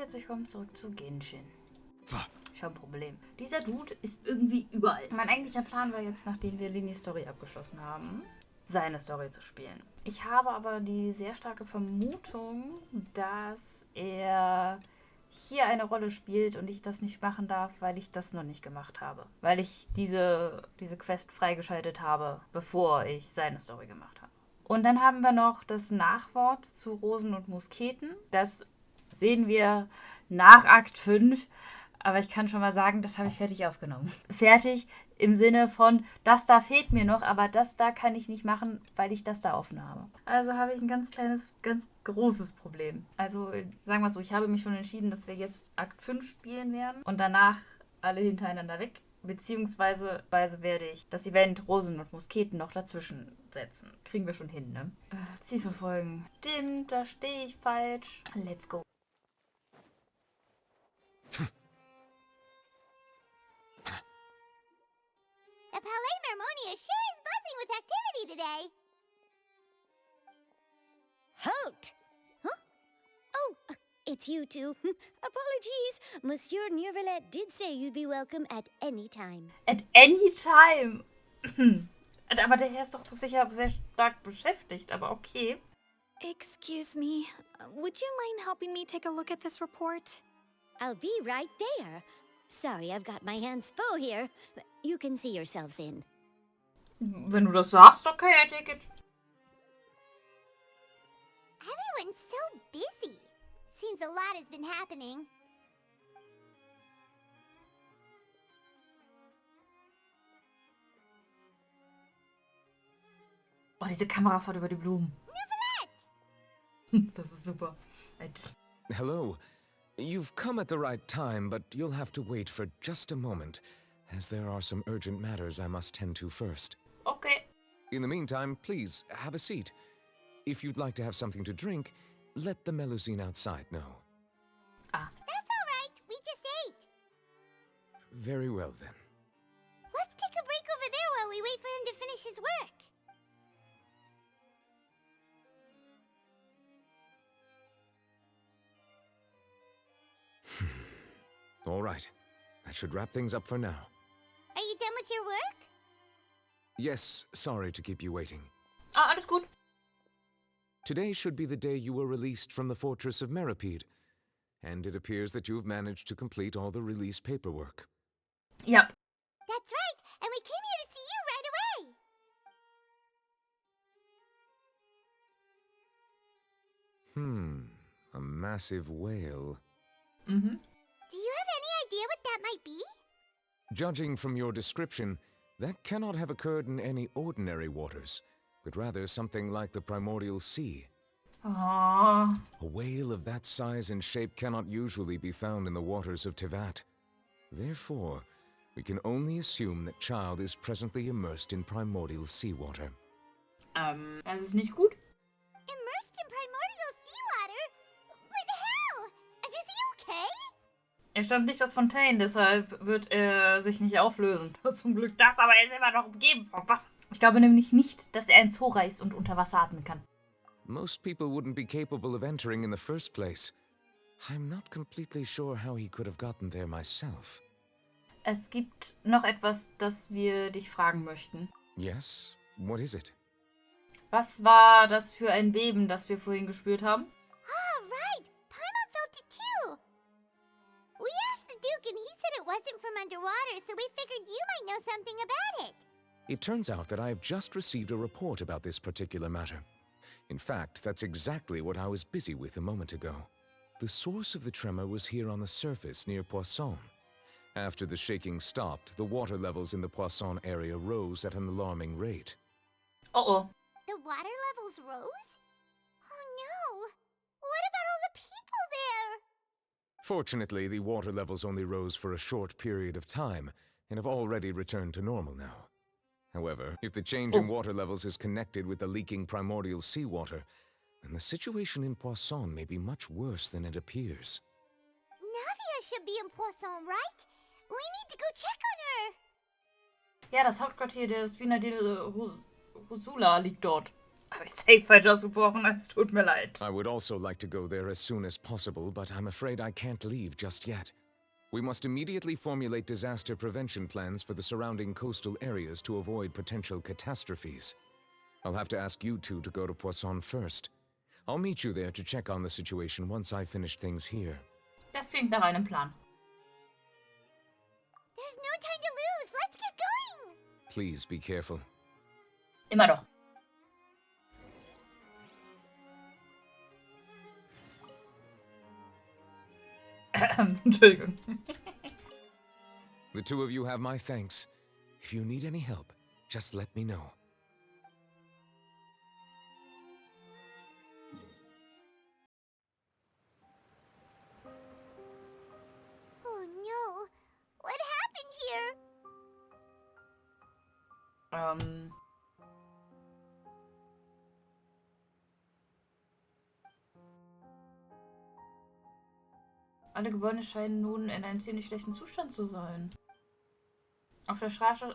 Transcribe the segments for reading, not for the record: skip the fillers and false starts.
herzlich willkommen zurück zu Genshin. Ich habe ein Problem. Dieser Dude ist irgendwie überall. Mein eigentlicher Plan war jetzt, nachdem wir Linis Story abgeschlossen haben, seine Story zu spielen. Ich habe aber die sehr starke Vermutung, dass er hier eine Rolle spielt und ich das nicht machen darf, weil ich das noch nicht gemacht habe. Weil ich diese Quest freigeschaltet habe, bevor ich seine Story gemacht habe. Und dann haben wir noch das Nachwort zu Rosen und Musketen. Das sehen wir nach Akt 5. Aber ich kann schon mal sagen, das habe ich fertig aufgenommen. Fertig im Sinne von, das da fehlt mir noch, aber das da kann ich nicht machen, weil ich das da offen habe. Also habe ich ein ganz kleines, ganz großes Problem. Also sagen wir es so, ich habe mich schon entschieden, dass wir jetzt Akt 5 spielen werden und danach alle hintereinander weg. Beziehungsweise werde ich das Event Rosen und Musketen noch dazwischen setzen. Kriegen wir schon hin, ne? Ziel verfolgen. Stimmt, da stehe ich falsch. Let's go. The Palais Mermonia sure is buzzing with activity today. Halt! Huh? Oh, it's you two. Apologies. Monsieur Neurvillet did say you'd be welcome at any time. At any time? Aber der Herr ist doch sicher sehr stark beschäftigt, aber okay. Excuse me, would you mind helping me take a look at this report? I'll be right there. Sorry, I've got my hands full here. You can see yourselves in. Wenn du das sagst, okay, I take it. Everyone's so busy. Seems a lot has been happening. Oh, diese Kamerafahrt über die Blumen. Das ist super. Hello. You've come at the right time, but you'll have to wait for just a moment, as there are some urgent matters I must tend to first. Okay. In the meantime, please, have a seat. If you'd like to have something to drink, let the Melusine outside know. Ah. That's all right. We just ate. Very well, then. Let's take a break over there while we wait for him to finish his work. All right. That should wrap things up for now. Are you done with your work? Yes, sorry to keep you waiting. Ah, alles gut. Today should be the day you were released from the fortress of Meripede, and it appears that you've managed to complete all the release paperwork. Yep. That's right, and we came here to see you right away. A massive whale. Mhm. Do you have any idea what that might be? Judging from your description, that cannot have occurred in any ordinary waters, but rather something like the primordial sea. Oh. A whale of that size and shape cannot usually be found in the waters of Tevat. Therefore, we can only assume that Child is presently immersed in primordial seawater. Das ist nicht gut. Immersed in primordial seawater? But how? And is he okay? Er stammt nicht aus Fontaine, deshalb wird er sich nicht auflösen. Zum Glück das, aber er ist immer noch umgeben von Wasser. Ich glaube nämlich nicht, dass er ein Zora ist und unter Wasser atmen kann. Most people wouldn't be capable of entering in the first place. I'm not completely sure how he could have gotten there myself. Es gibt noch etwas, das wir dich fragen möchten. Yes? What is it? Was war das für ein Beben, das wir vorhin gespürt haben? Ah, right. Paimon felt it too. We asked the Duke and he said it wasn't from underwater, so we figured you might know something about it. It turns out that I have just received a report about this particular matter. In fact, that's exactly what I was busy with a moment ago. The source of the tremor was here on the surface near Poisson. After the shaking stopped, the water levels in the Poisson area rose at an alarming rate. Oh. The water levels rose? Oh no! What about all the people there? Fortunately, the water levels only rose for a short period of time and have already returned to normal now. However, if the change in water levels is connected with the leaking primordial seawater, then the situation in Poisson may be much worse than it appears. Navia should be in Poisson, right? We need to go check on her. Ja, das Hauptquartier der Spina de Rosula liegt dort. Habe ich safe falsch ausgebrochen, es tut mir leid. I would also like to go there as soon as possible, but I'm afraid I can't leave just yet. We must immediately formulate disaster prevention plans for the surrounding coastal areas to avoid potential catastrophes. I'll have to ask you two to go to Poisson first. I'll meet you there to check on the situation once I finish things here. Das klingt nach einem Plan. There's no time to lose. Let's get going. Please be careful. Immer doch. Entschuldigung. The two of you have my thanks. If you need any help, just let me know. Oh no. What happened here? Alle Gebäude scheinen nun in einem ziemlich schlechten Zustand zu sein. Auf der Straße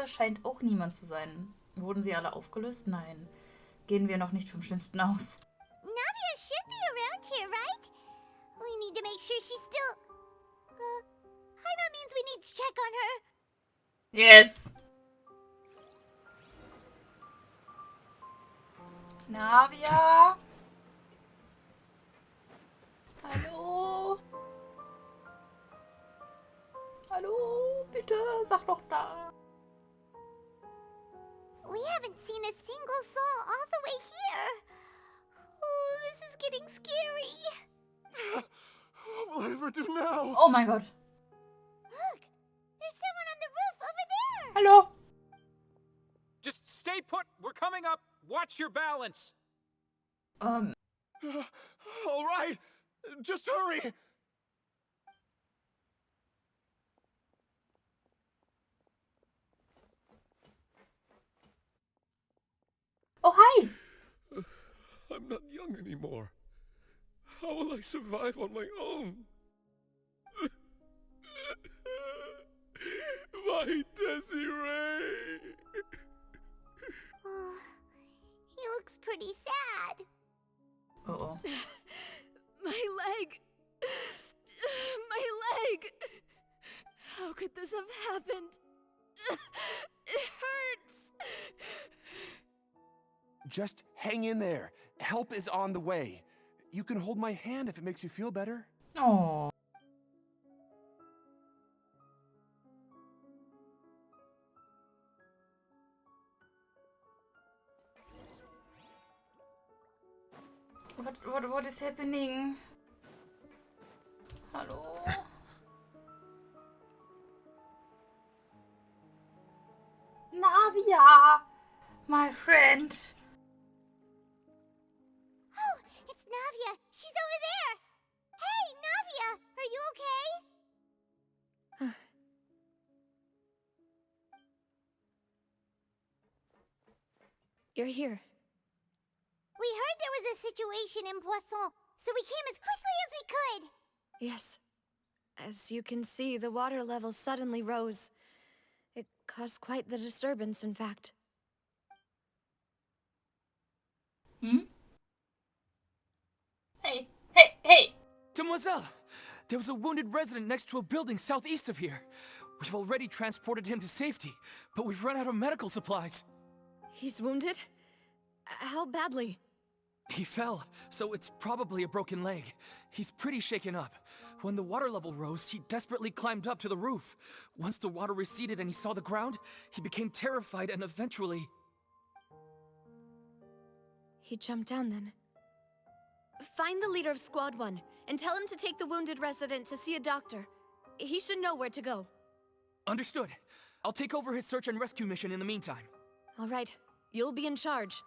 scheint auch niemand zu sein. Wurden sie alle aufgelöst? Nein. Gehen wir noch nicht vom Schlimmsten aus. Navia should be around here, right? We need to make sure she's still... Haima means we need to check on her. Yes. Navia? Hallo? Hallo? Bitte, sag doch da. We haven't seen a single soul all the way here. Oh, this is getting scary. What will I ever do now? Oh mein Gott. Look, there's someone on the roof over there. Hallo? Just stay put. We're coming up. Watch your balance. All right. Just hurry. Oh, hi. I'm not young anymore. How will I survive on my own? My Desiree. Oh, he looks pretty sad. Oh. My leg! My leg! How could this have happened? It hurts! Just hang in there. Help is on the way. You can hold my hand if it makes you feel better. Oh. What is happening? Hallo? Navia! My friend. Oh, it's Navia. She's over there. Hey, Navia, are you okay? You're here. We heard there was a situation in Poisson, so we came as quickly as we could. Yes. As you can see, the water level suddenly rose. It caused quite the disturbance, in fact. Hmm? Hey! Demoiselle! There was a wounded resident next to a building southeast of here. We've already transported him to safety, but we've run out of medical supplies. He's wounded? How badly? He fell, so it's probably a broken leg. He's pretty shaken up. When the water level rose, he desperately climbed up to the roof. Once the water receded and he saw the ground, he became terrified and eventually... He jumped down then. Find the leader of Squad 1 and tell him to take the wounded resident to see a doctor. He should know where to go. Understood. I'll take over his search and rescue mission in the meantime. All right. You'll be in charge.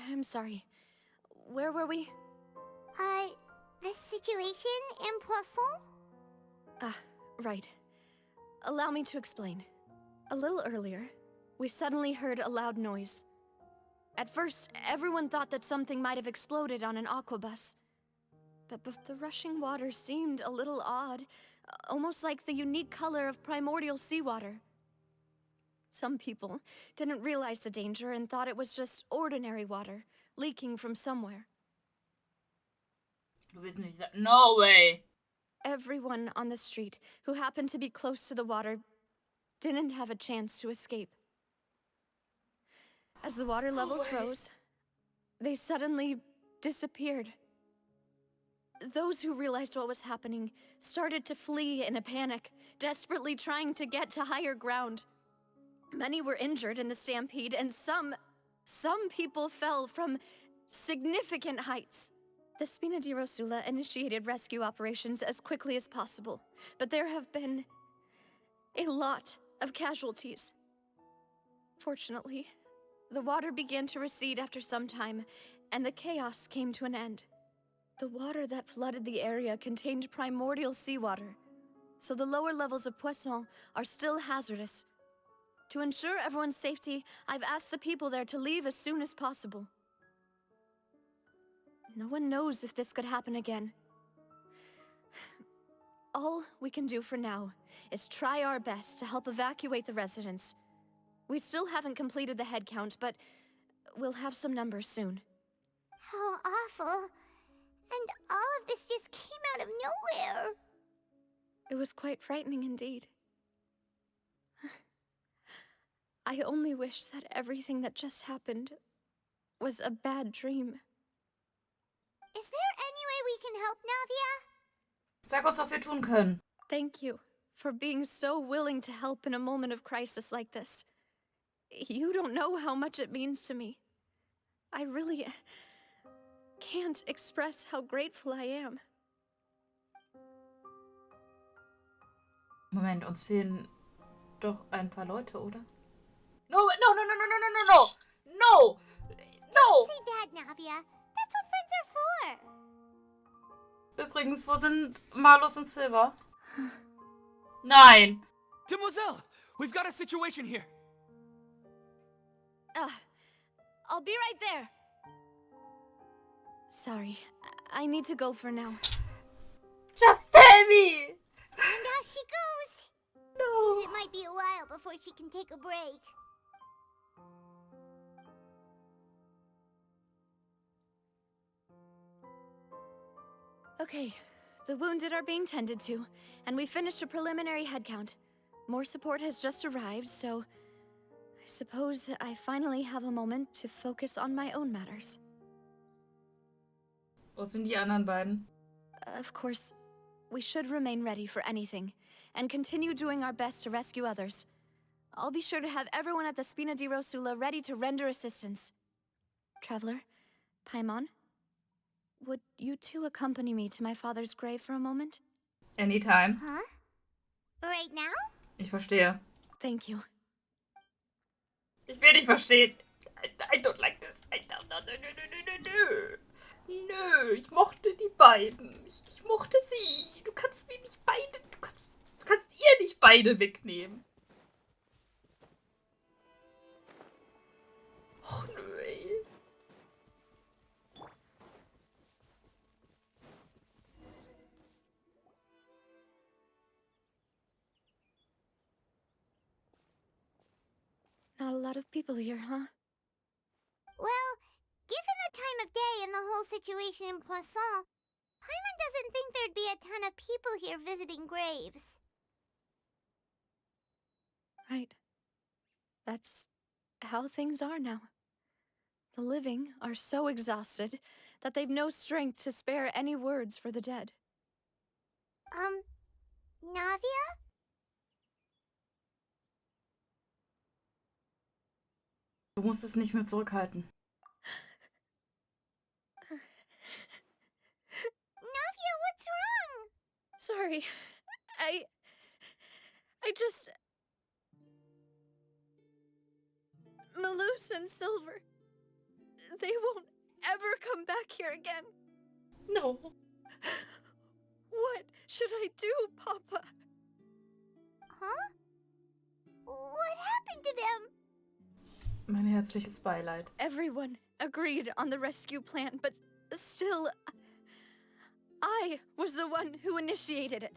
I'm sorry. Where were we? The situation in Poisson? Right. Allow me to explain. A little earlier, we suddenly heard a loud noise. At first, everyone thought that something might have exploded on an aquabus. But the rushing water seemed a little odd, almost like the unique color of primordial seawater. Some people didn't realize the danger and thought it was just ordinary water leaking from somewhere. Du willst nicht sagen. No way. Everyone on the street who happened to be close to the water didn't have a chance to escape. As the water levels rose, they suddenly disappeared. Those who realized what was happening started to flee in a panic, desperately trying to get to higher ground. Many were injured in the stampede, and some people fell from significant heights. The Spina di Rosula initiated rescue operations as quickly as possible, but there have been a lot of casualties. Fortunately, the water began to recede after some time, and the chaos came to an end. The water that flooded the area contained primordial seawater, so the lower levels of Poisson are still hazardous. To ensure everyone's safety, I've asked the people there to leave as soon as possible. No one knows if this could happen again. All we can do for now is try our best to help evacuate the residents. We still haven't completed the head count, but we'll have some numbers soon. How awful. And all of this just came out of nowhere. It was quite frightening indeed. I only wish that everything that just happened was a bad dream. Is there any way we can help, Navia? Sag uns, was wir tun können. Thank you for being so willing to help in a moment of crisis like this. You don't know how much it means to me. I really can't express how grateful I am. Moment, uns fehlen doch ein paar Leute, oder? No, no, no, no, no, no, no, no, no! No! No! Say that, Navia. That's what friends are for. Übrigens, wo sind Malus und Silver? Nein! Demoiselle, we've got a situation here. I'll be right there. Sorry, I need to go for now. Just tell me! And off she goes. No! It might be a while before she can take a break. Okay, the wounded are being tended to, and we finished a preliminary head count. More support has just arrived, so I suppose I finally have a moment to focus on my own matters. Wo sind die anderen beiden? Of course, we should remain ready for anything, and continue doing our best to rescue others. I'll be sure to have everyone at the Spina di Rosula ready to render assistance. Traveler, Paimon, would you two accompany me to my father's grave for a moment? Anytime. Huh? Right now? Ich verstehe. Thank you. Ich will dich verstehen. I don't like this. I don't, no, no, no, no, no, no. Nö, ich mochte die beiden. Ich mochte sie. Du kannst mir nicht beide... Du kannst ihr nicht beide wegnehmen. Och nö, ey. Not a lot of people here, huh? Well, given the time of day and the whole situation in Poisson, Paimon doesn't think there'd be a ton of people here visiting graves. Right. That's how things are now. The living are so exhausted that they've no strength to spare any words for the dead. Navia? Du musst es nicht mehr zurückhalten. Navia, what's wrong? Sorry. I just... Malus and Silver. They won't ever come back here again. No. What should I do, Papa? Huh? What happened to them? Mein herzliches Beileid. Everyone agreed on the rescue plan, but still, I was the one who initiated it.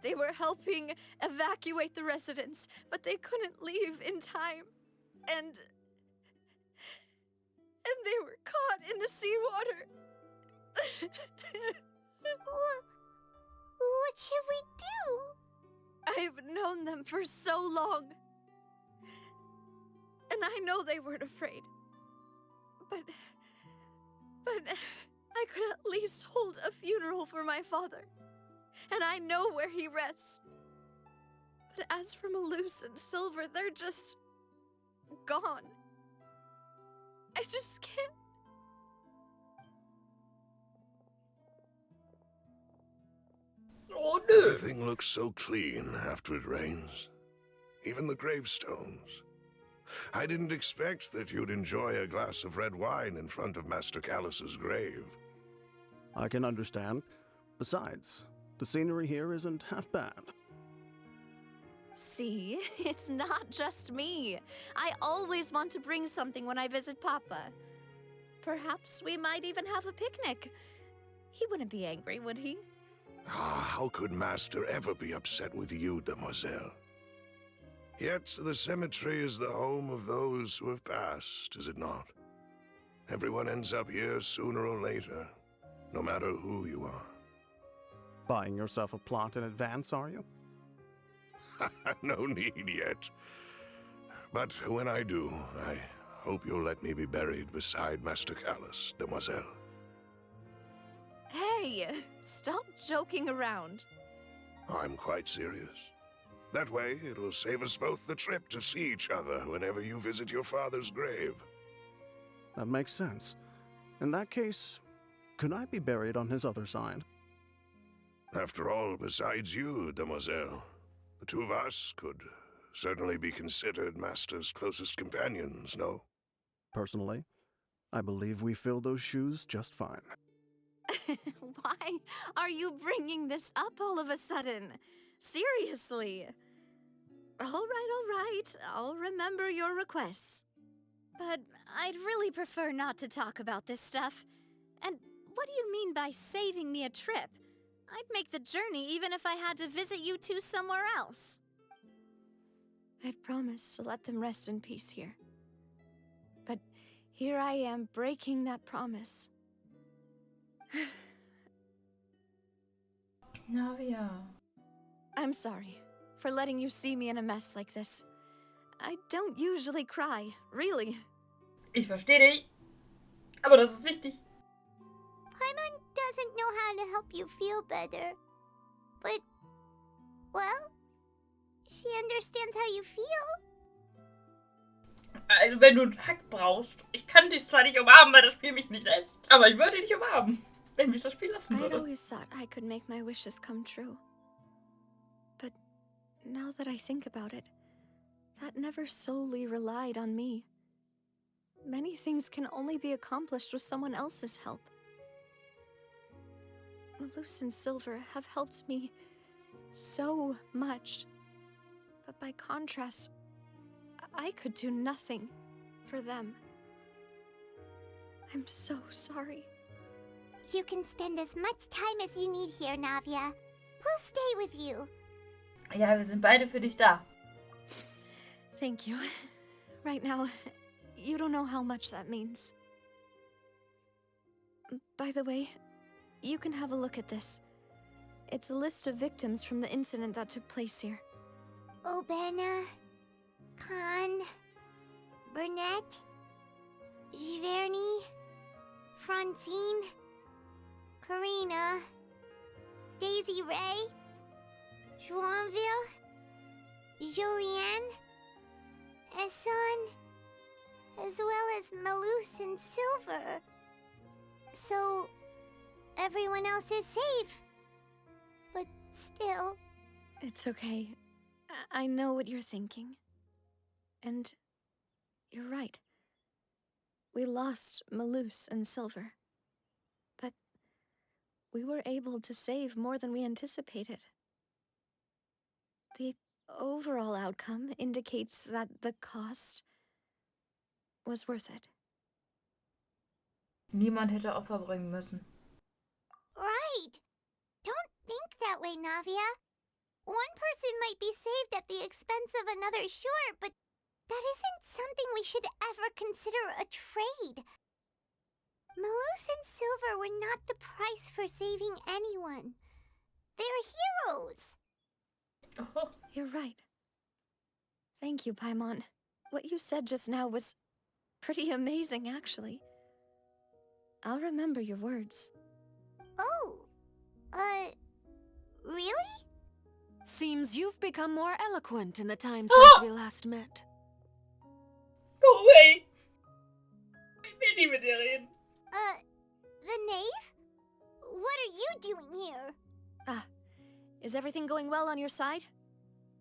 They were helping evacuate the residents, but they couldn't leave in time. And they were caught in the seawater. What should we do? I've known them for so long. And I know they weren't afraid. But I could at least hold a funeral for my father. And I know where he rests. But as for Malus and Silver, they're just gone. I just can't. Oh no! Everything looks so clean after it rains. Even the gravestones. I didn't expect that you'd enjoy a glass of red wine in front of Master Callus's grave. I can understand. Besides, the scenery here isn't half bad. See, it's not just me. I always want to bring something when I visit Papa. Perhaps we might even have a picnic. He wouldn't be angry, would he? How could Master ever be upset with you, Demoiselle? Yet the cemetery is the home of those who have passed, is it not? Everyone ends up here sooner or later, no matter who you are. Buying yourself a plot in advance, are you? No need yet. But when I do, I hope you'll let me be buried beside Master Callus, Demoiselle. Hey, stop joking around. I'm quite serious. That way, it'll save us both the trip to see each other whenever you visit your father's grave. That makes sense. In that case, could I be buried on his other side? After all, besides you, Demoiselle, the two of us could certainly be considered Master's closest companions, no? Personally, I believe we fill those shoes just fine. Why are you bringing this up all of a sudden? Seriously. All right. I'll remember your requests. But I'd really prefer not to talk about this stuff. And what do you mean by saving me a trip? I'd make the journey even if I had to visit you two somewhere else. I'd promised to let them rest in peace here. But here I am breaking that promise. Navia. I'm sorry for letting you see me in a mess like this. I don't usually cry, really. Ich verstehe dich. Aber das ist wichtig. Paimon doesn't know how to help you feel better. But, well, she understands how you feel. Also, wenn du einen Hack brauchst, ich kann dich zwar nicht umarmen, weil das Spiel mich nicht lässt, aber ich würde dich umarmen, wenn mich das Spiel lassen I'd würde. always thought I could make my wishes come true. But now that I think about it, that never solely relied on me. Many things can only be accomplished with someone else's help. Malus and Silver have helped me so much. But by contrast, I could do nothing for them. I'm so sorry. You can spend as much time as you need here, Navia. We'll stay with you. Ja, wir sind beide für dich da. Thank you. Right now, you don't know how much that means. By the way, you can have a look at this. It's a list of victims from the incident that took place here. Obena, Khan, Burnett, Giverny, Francine, Karina, Daisy Ray, Joinville, Jolienne, Esson, as well as Malus and Silver. So, everyone else is safe. But still... It's okay. I know what you're thinking. And you're right. We lost Malus and Silver. But we were able to save more than we anticipated. The overall outcome indicates that the cost was worth it. Niemand hätte Opfer bringen müssen. Right! Don't think that way, Navia. One person might be saved at the expense of another, sure, but that isn't something we should ever consider a trade. Malus and Silver were not the price for saving anyone. They're heroes. Oh. You're right. Thank you, Paimon. What you said just now was pretty amazing, actually. I'll remember your words. Oh, really? Seems you've become more eloquent in the time since we last met. Go away! Ich will nie mit dir reden. The knave? What are you doing here? Ah, is everything going well on your side?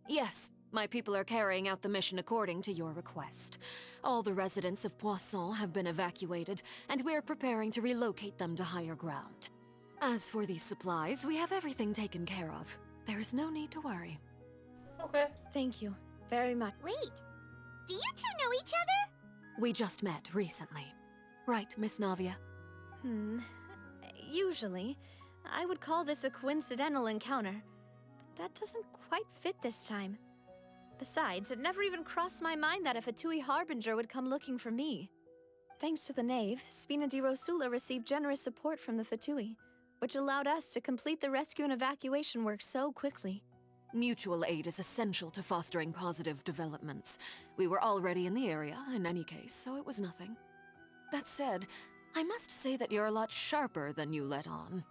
Yes, my people are carrying out the mission according to your request. All the residents of Poisson have been evacuated, and we're preparing to relocate them to higher ground. As for these supplies, we have everything taken care of. There is no need to worry. Okay. Thank you very much. Wait, do you two know each other? We just met recently. Right, Miss Navia? Usually, I would call this a coincidental encounter, but that doesn't quite fit this time. Besides, it never even crossed my mind that a Fatui Harbinger would come looking for me. Thanks to the Knave, Spina di Rosula received generous support from the Fatui, which allowed us to complete the rescue and evacuation work so quickly. Mutual aid is essential to fostering positive developments. We were already in the area, in any case, so it was nothing. That said, I must say that you're a lot sharper than you let on.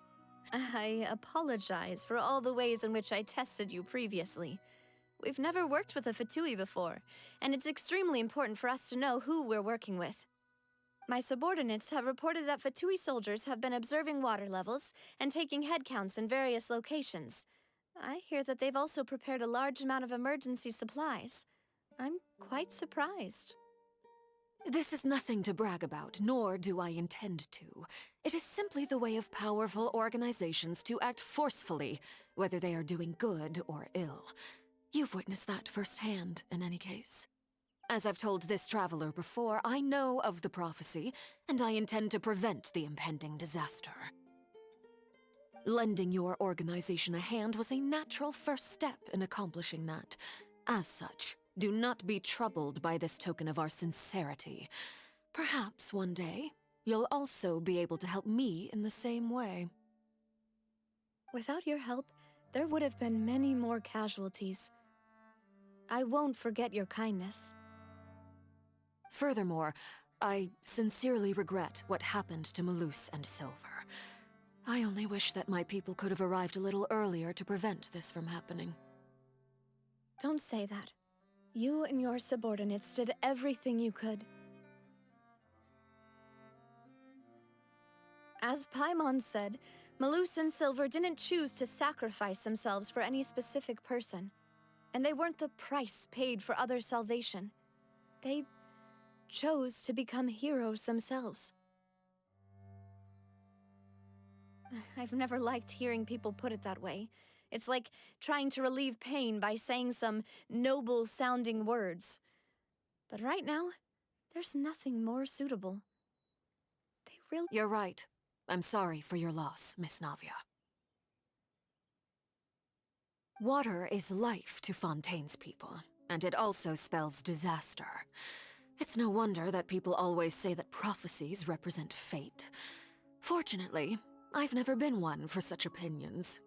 I apologize for all the ways in which I tested you previously. We've never worked with a Fatui before, and it's extremely important for us to know who we're working with. My subordinates have reported that Fatui soldiers have been observing water levels and taking head counts in various locations. I hear that they've also prepared a large amount of emergency supplies. I'm quite surprised. This is nothing to brag about, nor do I intend to. It is simply the way of powerful organizations to act forcefully, whether they are doing good or ill. You've witnessed that firsthand, in any case. As I've told this traveler before, I know of the prophecy, and I intend to prevent the impending disaster. Lending your organization a hand was a natural first step in accomplishing that. As such, do not be troubled by this token of our sincerity. Perhaps one day, you'll also be able to help me in the same way. Without your help, there would have been many more casualties. I won't forget your kindness. Furthermore, I sincerely regret what happened to Malus and Silver. I only wish that my people could have arrived a little earlier to prevent this from happening. Don't say that. You and your subordinates did everything you could. As Paimon said, Malus and Silver didn't choose to sacrifice themselves for any specific person. And they weren't the price paid for other salvation. They chose to become heroes themselves. I've never liked hearing people put it that way. It's like trying to relieve pain by saying some noble-sounding words. But right now, there's nothing more suitable. They really— You're right. I'm sorry for your loss, Miss Navia. Water is life to Fontaine's people, and it also spells disaster. It's no wonder that people always say that prophecies represent fate. Fortunately, I've never been one for such opinions.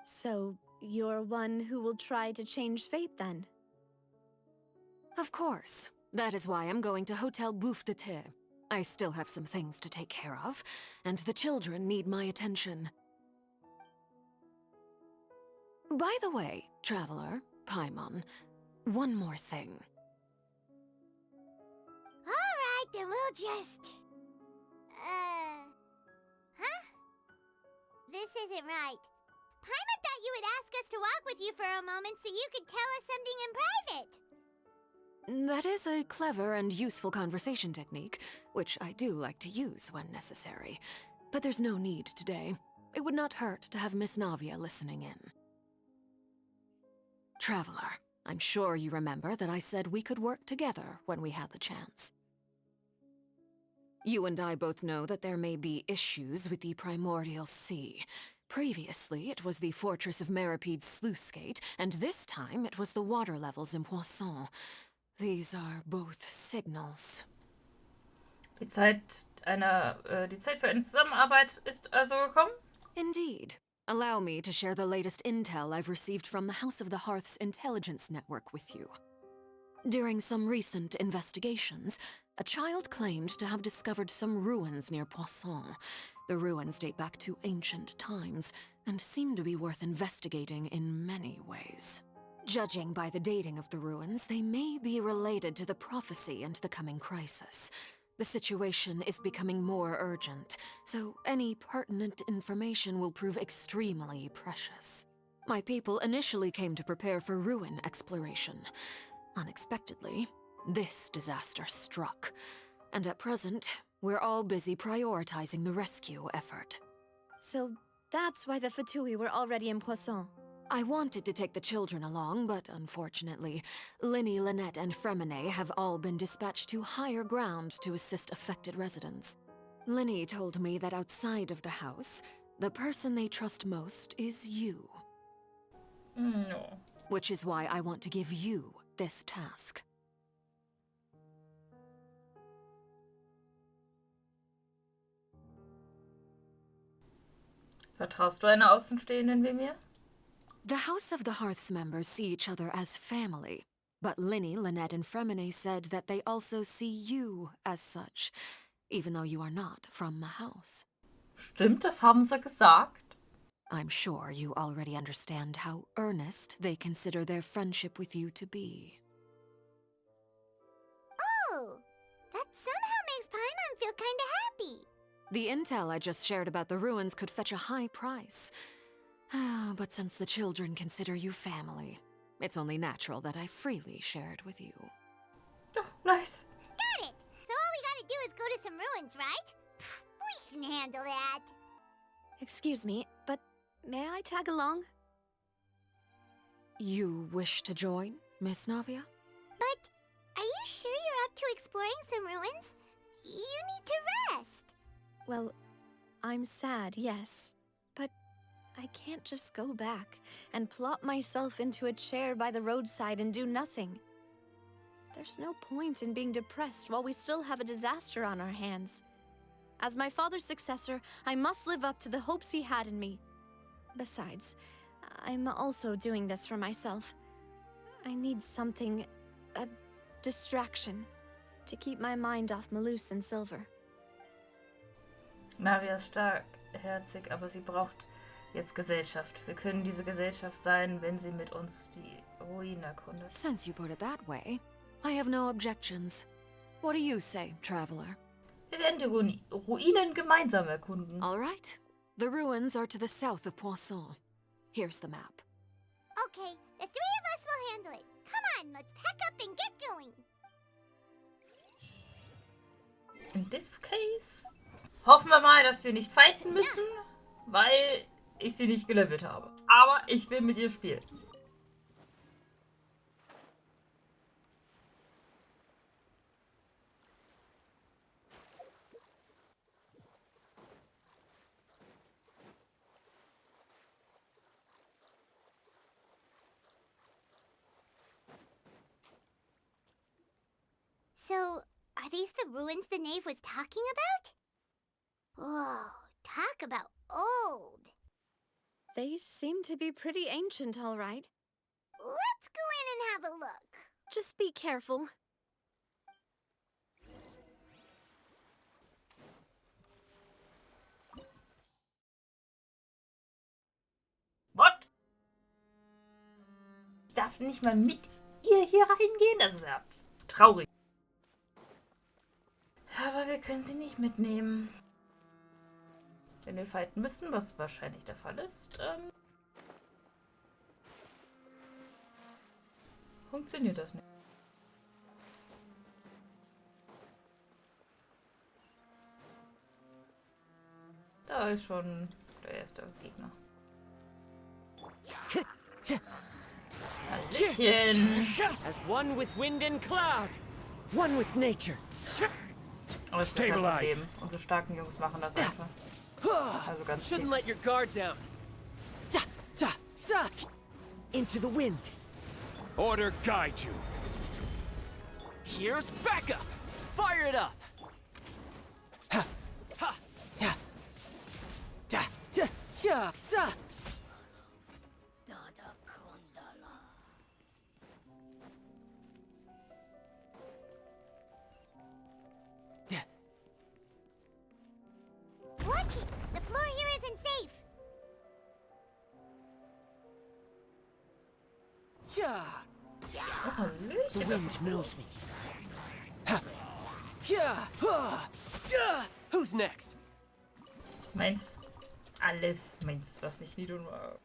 So, you're one who will try to change fate, then? Of course. That is why I'm going to Hotel Bouffe de Thé. I still have some things to take care of, and the children need my attention. By the way, Traveler, Paimon, one more thing. Alright, then we'll just... Huh? This isn't right. Paimon thought you would ask us to walk with you for a moment so you could tell us something in private. That is a clever and useful conversation technique, which I do like to use when necessary. But there's no need today. It would not hurt to have Miss Navia listening in. Traveler, I'm sure you remember that I said we could work together when we had the chance. You and I both know that there may be issues with the primordial sea. Previously, it was the fortress of Maripede's sluice gate, and this time it was the water levels in Poisson. These are both signals. Die Zeit für eine Zusammenarbeit ist also gekommen? Indeed. Allow me to share the latest intel I've received from the House of the Hearth's intelligence network with you. During some recent investigations, a child claimed to have discovered some ruins near Poisson. The ruins date back to ancient times and seem to be worth investigating in many ways. Judging by the dating of the ruins, they may be related to the prophecy and the coming crisis. The situation is becoming more urgent, so any pertinent information will prove extremely precious. My people initially came to prepare for ruin exploration. Unexpectedly, this disaster struck, and at present, we're all busy prioritizing the rescue effort. So that's why the Fatui were already in Poisson. I wanted to take the children along, but unfortunately, Linny, Lynette, and Fremine have all been dispatched to higher ground to assist affected residents. Linny told me that outside of the house, the person they trust most is you. No. Which is why I want to give you this task. Vertraust du einer Außenstehenden wie mir? The House of the Hearth's members see each other as family, but Linny, Lynette, and Fremine said that they also see you as such, even though you are not from the house. Stimmt, das haben sie gesagt. I'm sure you already understand how earnest they consider their friendship with you to be. Oh, that somehow makes Paimon feel kinda happy. The intel I just shared about the ruins could fetch a high price. But since the children consider you family, it's only natural that I freely share it with you. Oh, nice. Got it! So all we gotta do is go to some ruins, right? We can handle that. Excuse me, but may I tag along? You wish to join, Miss Navia? But are you sure you're up to exploring some ruins? You need to rest. Well, I'm sad, yes. But I can't just go back and plop myself into a chair by the roadside and do nothing. There's no point in being depressed while we still have a disaster on our hands. As my father's successor, I must live up to the hopes he had in me. Besides, I'm also doing this for myself. I need something, a distraction, to keep my mind off Malus and Silver. Navia ist starkherzig, aber sie braucht jetzt Gesellschaft. Wir können diese Gesellschaft sein, wenn sie mit uns die Ruinen erkundet. Since you put it that way, I have no objections. What do you say, traveler? Wir werden die Ruinen gemeinsam erkunden. All right. The ruins are to the south of Poisson. Here's the map. Okay, the three of us will handle it. Come on, let's pack up and get going. In this case hoffen wir mal, dass wir nicht fighten müssen, weil ich sie nicht gelevelt habe. Aber ich will mit ihr spielen. So, are these the ruins the knave was talking about? Whoa, talk about old. They seem to be pretty ancient, all right. Let's go in and have a look. Just be careful. What? Ich darf nicht mal mit ihr hier reingehen? Das ist ja traurig. Aber wir können sie nicht mitnehmen. Wenn wir fighten müssen, was wahrscheinlich der Fall ist, funktioniert das nicht. Da ist schon der erste Gegner. Hallöchen! As one with wind and cloud, one with nature. Aber es ist kein Problem. Unsere starken Jungs machen das einfach. Also ganz Shouldn't fix. let your guard down. Into the wind. Order guide you. Here's backup. Fire it up. Ha, ha, ya. Da, da, ya, da. Watch it! The floor here isn't safe! Yeah. Oh, The Hallöchen. wind knows me. Ha. Yeah. Ha. Yeah. Who's next? Meins. Alles meins, was nicht nied und war.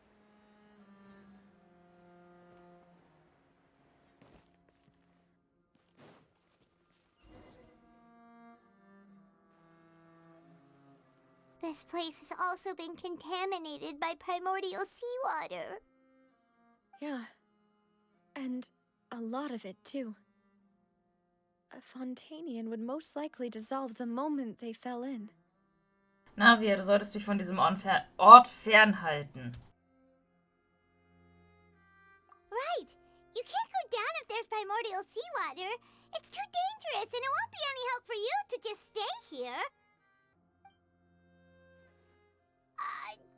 This place has also been contaminated by primordial seawater. Yeah. And a lot of it, too. A Fontanian would most likely dissolve the moment they fell in. Navia, du solltest dich von diesem Ort fernhalten. Right! You can't go down if there's primordial seawater. It's too dangerous, and it won't be any help for you to just stay here.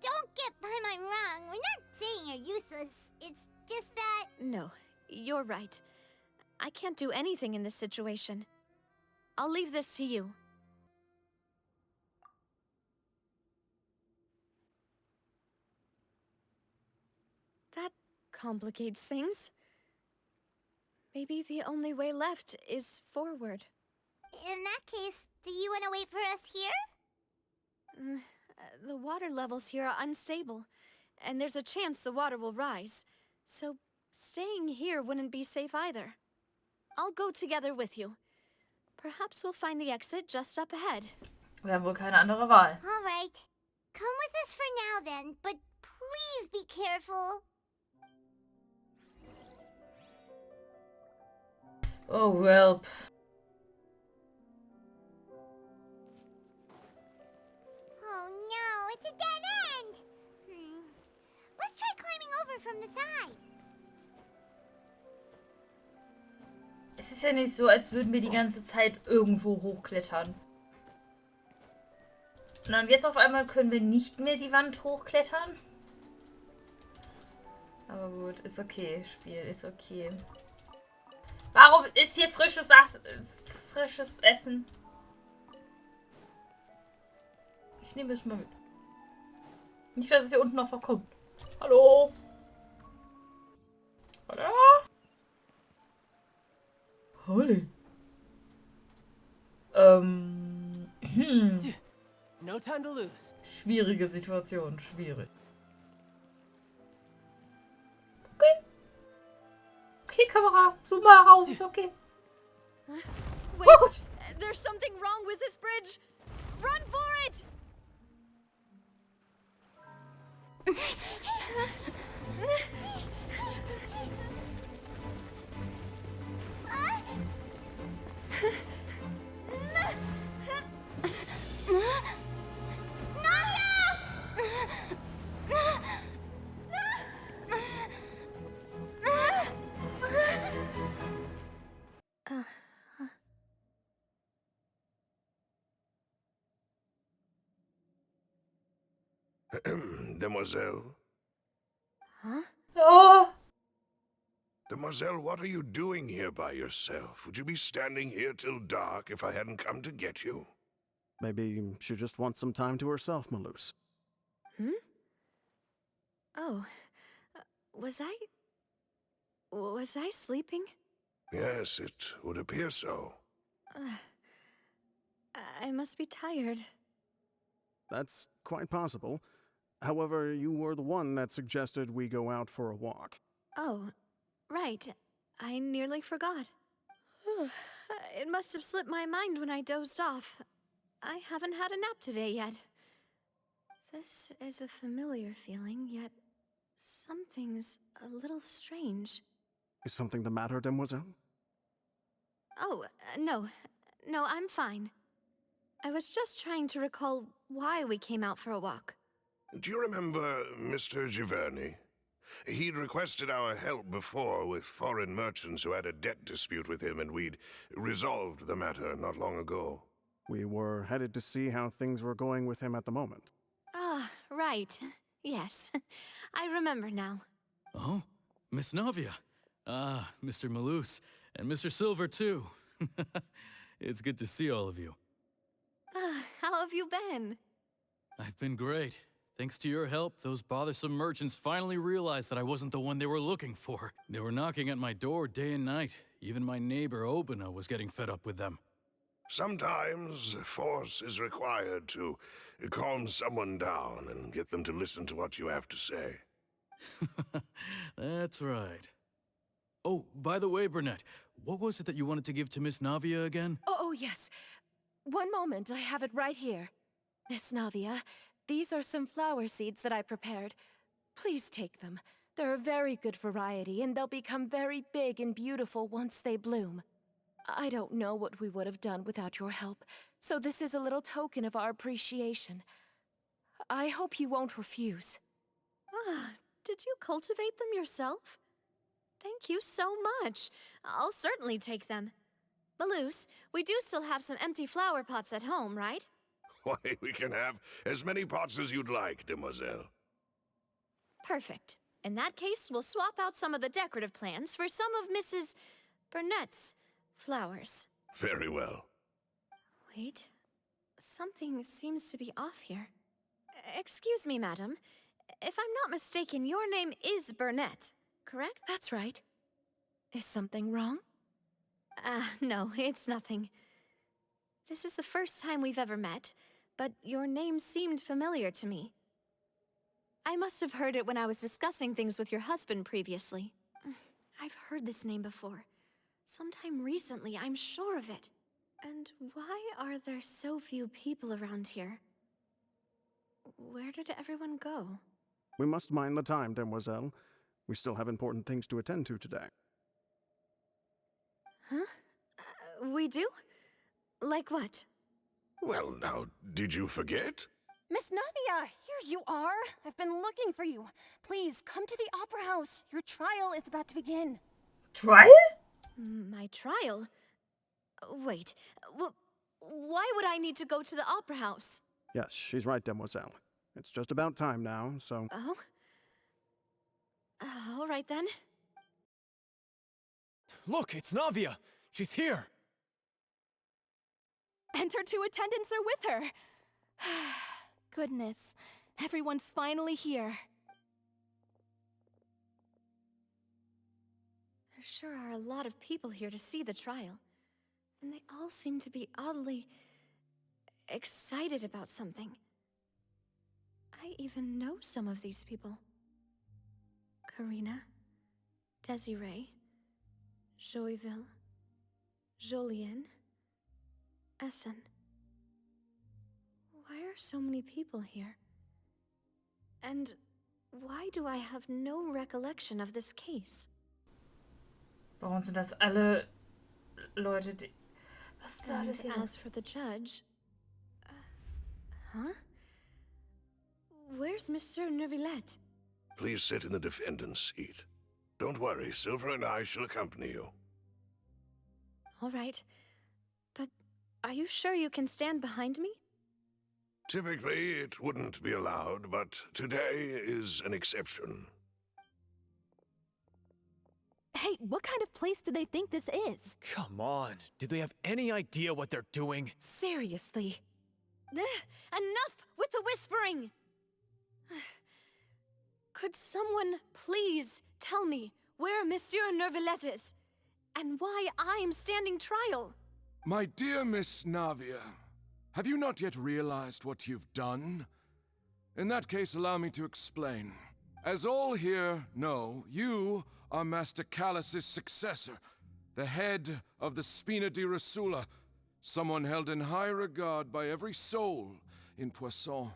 Don't get by my wrong. We're not saying you're useless. It's just that... No, you're right. I can't do anything in this situation. I'll leave this to you. That complicates things. Maybe the only way left is forward. In that case, do you want to wait for us here? The water levels here are unstable, and there's a chance the water will rise. So staying here wouldn't be safe either. I'll go together with you. Perhaps we'll find the exit just up ahead. Wir haben wohl keine andere Wahl. All right. Come with us for now then, but please be careful. Oh, welp. Oh no, it's a dead end! Let's try climbing over from the side. Es ist ja nicht so, als würden wir die ganze Zeit irgendwo hochklettern. Und dann jetzt auf einmal können wir nicht mehr die Wand hochklettern. Aber gut, ist okay, Spiel, ist okay. Warum ist hier frisches Essen? Ich nehme es mal mit. Nicht, dass es hier unten noch verkommt. Hallo? Hallo? Holy. No time to lose. Schwierige Situation, schwierig. Okay. Okay, Kamera, zoom mal raus, ist okay. Wait, Oh Gott. There's something wrong with this bridge. Run for it! Demoiselle? Huh? Oh. Demoiselle, what are you doing here by yourself? Would you be standing here till dark if I hadn't come to get you? Maybe she just wants some time to herself, Maloose. Oh, was I sleeping? Yes, it would appear so. I must be tired. That's quite possible. However, you were the one that suggested we go out for a walk. Oh, right. I nearly forgot. It must have slipped my mind when I dozed off. I haven't had a nap today yet. This is a familiar feeling, yet something's a little strange. Is something the matter, Demoiselle? Oh, no. No, I'm fine. I was just trying to recall why we came out for a walk. Do you remember Mr. Giverny? He'd requested our help before with foreign merchants who had a debt dispute with him, and we'd resolved the matter not long ago. We were headed to see how things were going with him at the moment. Ah, right. Yes. I remember now. Oh, Miss Navia. Ah, Mr. Malus, and Mr. Silver, too. It's good to see all of you. How have you been? I've been great. Thanks to your help, those bothersome merchants finally realized that I wasn't the one they were looking for. They were knocking at my door day and night. Even my neighbor Obina was getting fed up with them. Sometimes force is required to calm someone down and get them to listen to what you have to say. That's right. Oh, by the way, Burnett, what was it that you wanted to give to Miss Navia again? Oh, yes. One moment, I have it right here. Miss Navia, these are some flower seeds that I prepared. Please take them. They're a very good variety, and they'll become very big and beautiful once they bloom. I don't know what we would have done without your help, so this is a little token of our appreciation. I hope you won't refuse. Ah, did you cultivate them yourself? Thank you so much. I'll certainly take them. Malus, we do still have some empty flower pots at home, right? Why, we can have as many pots as you'd like, demoiselle. Perfect. In that case, we'll swap out some of the decorative plants for some of Mrs. Burnett's flowers. Very well. Wait. Something seems to be off here. Excuse me, madam. If I'm not mistaken, your name is Burnett, correct? That's right. Is something wrong? No, it's nothing. This is the first time we've ever met, but your name seemed familiar to me. I must have heard it when I was discussing things with your husband previously. I've heard this name before. Sometime recently, I'm sure of it. And why are there so few people around here? Where did everyone go? We must mind the time, demoiselle. We still have important things to attend to today. Huh? We do? Like what? Well, now, did you forget? Miss Navia, here you are. I've been looking for you. Please, come to the Opera House. Your trial is about to begin. Trial? My trial? Wait, why would I need to go to the Opera House? Yes, she's right, demoiselle. It's just about time now, so... Oh? All right then. Look, it's Navia! She's here! And her two attendants are with her. Goodness, everyone's finally here. There sure are a lot of people here to see the trial. And they all seem to be oddly excited about something. I even know some of these people. Karina, Desiree, Joyville, Jolien, Essen. Why are so many people here? And why do I have no recollection of this case? Warum sind das alle Leute, die... Was soll And das hier? as for the judge... huh? Where's Monsieur Neuvillette? Please sit in the defendant's seat. Don't worry, Silver and I shall accompany you. All right. But are you sure you can stand behind me? Typically, it wouldn't be allowed, but today is an exception. Hey, what kind of place do they think this is? Come on, do they have any idea what they're doing? Seriously. Enough with the whispering! Could someone please tell me where Monsieur Neuvillette is? And why I'm standing trial? My dear Miss Navia, have you not yet realized what you've done? In that case, allow me to explain. As all here know, you are Master Callus's successor, the head of the Spina di Rosula, someone held in high regard by every soul in Poisson.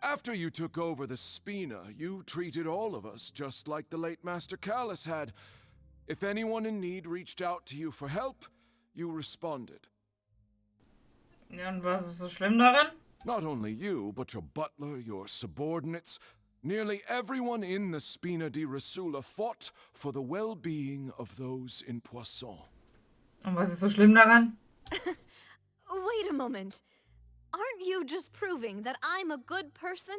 After you took over the Spina, you treated all of us just like the late Master Callus had. If anyone in need reached out to you for help, you responded. Ja, und was ist so schlimm daran? Not only you, but your butler, your subordinates, Nearly everyone in the Spina di Rasula fought for the well-being of those in Poisson. Und was ist so schlimm daran? Wait a moment. Aren't you just proving that I'm a good person?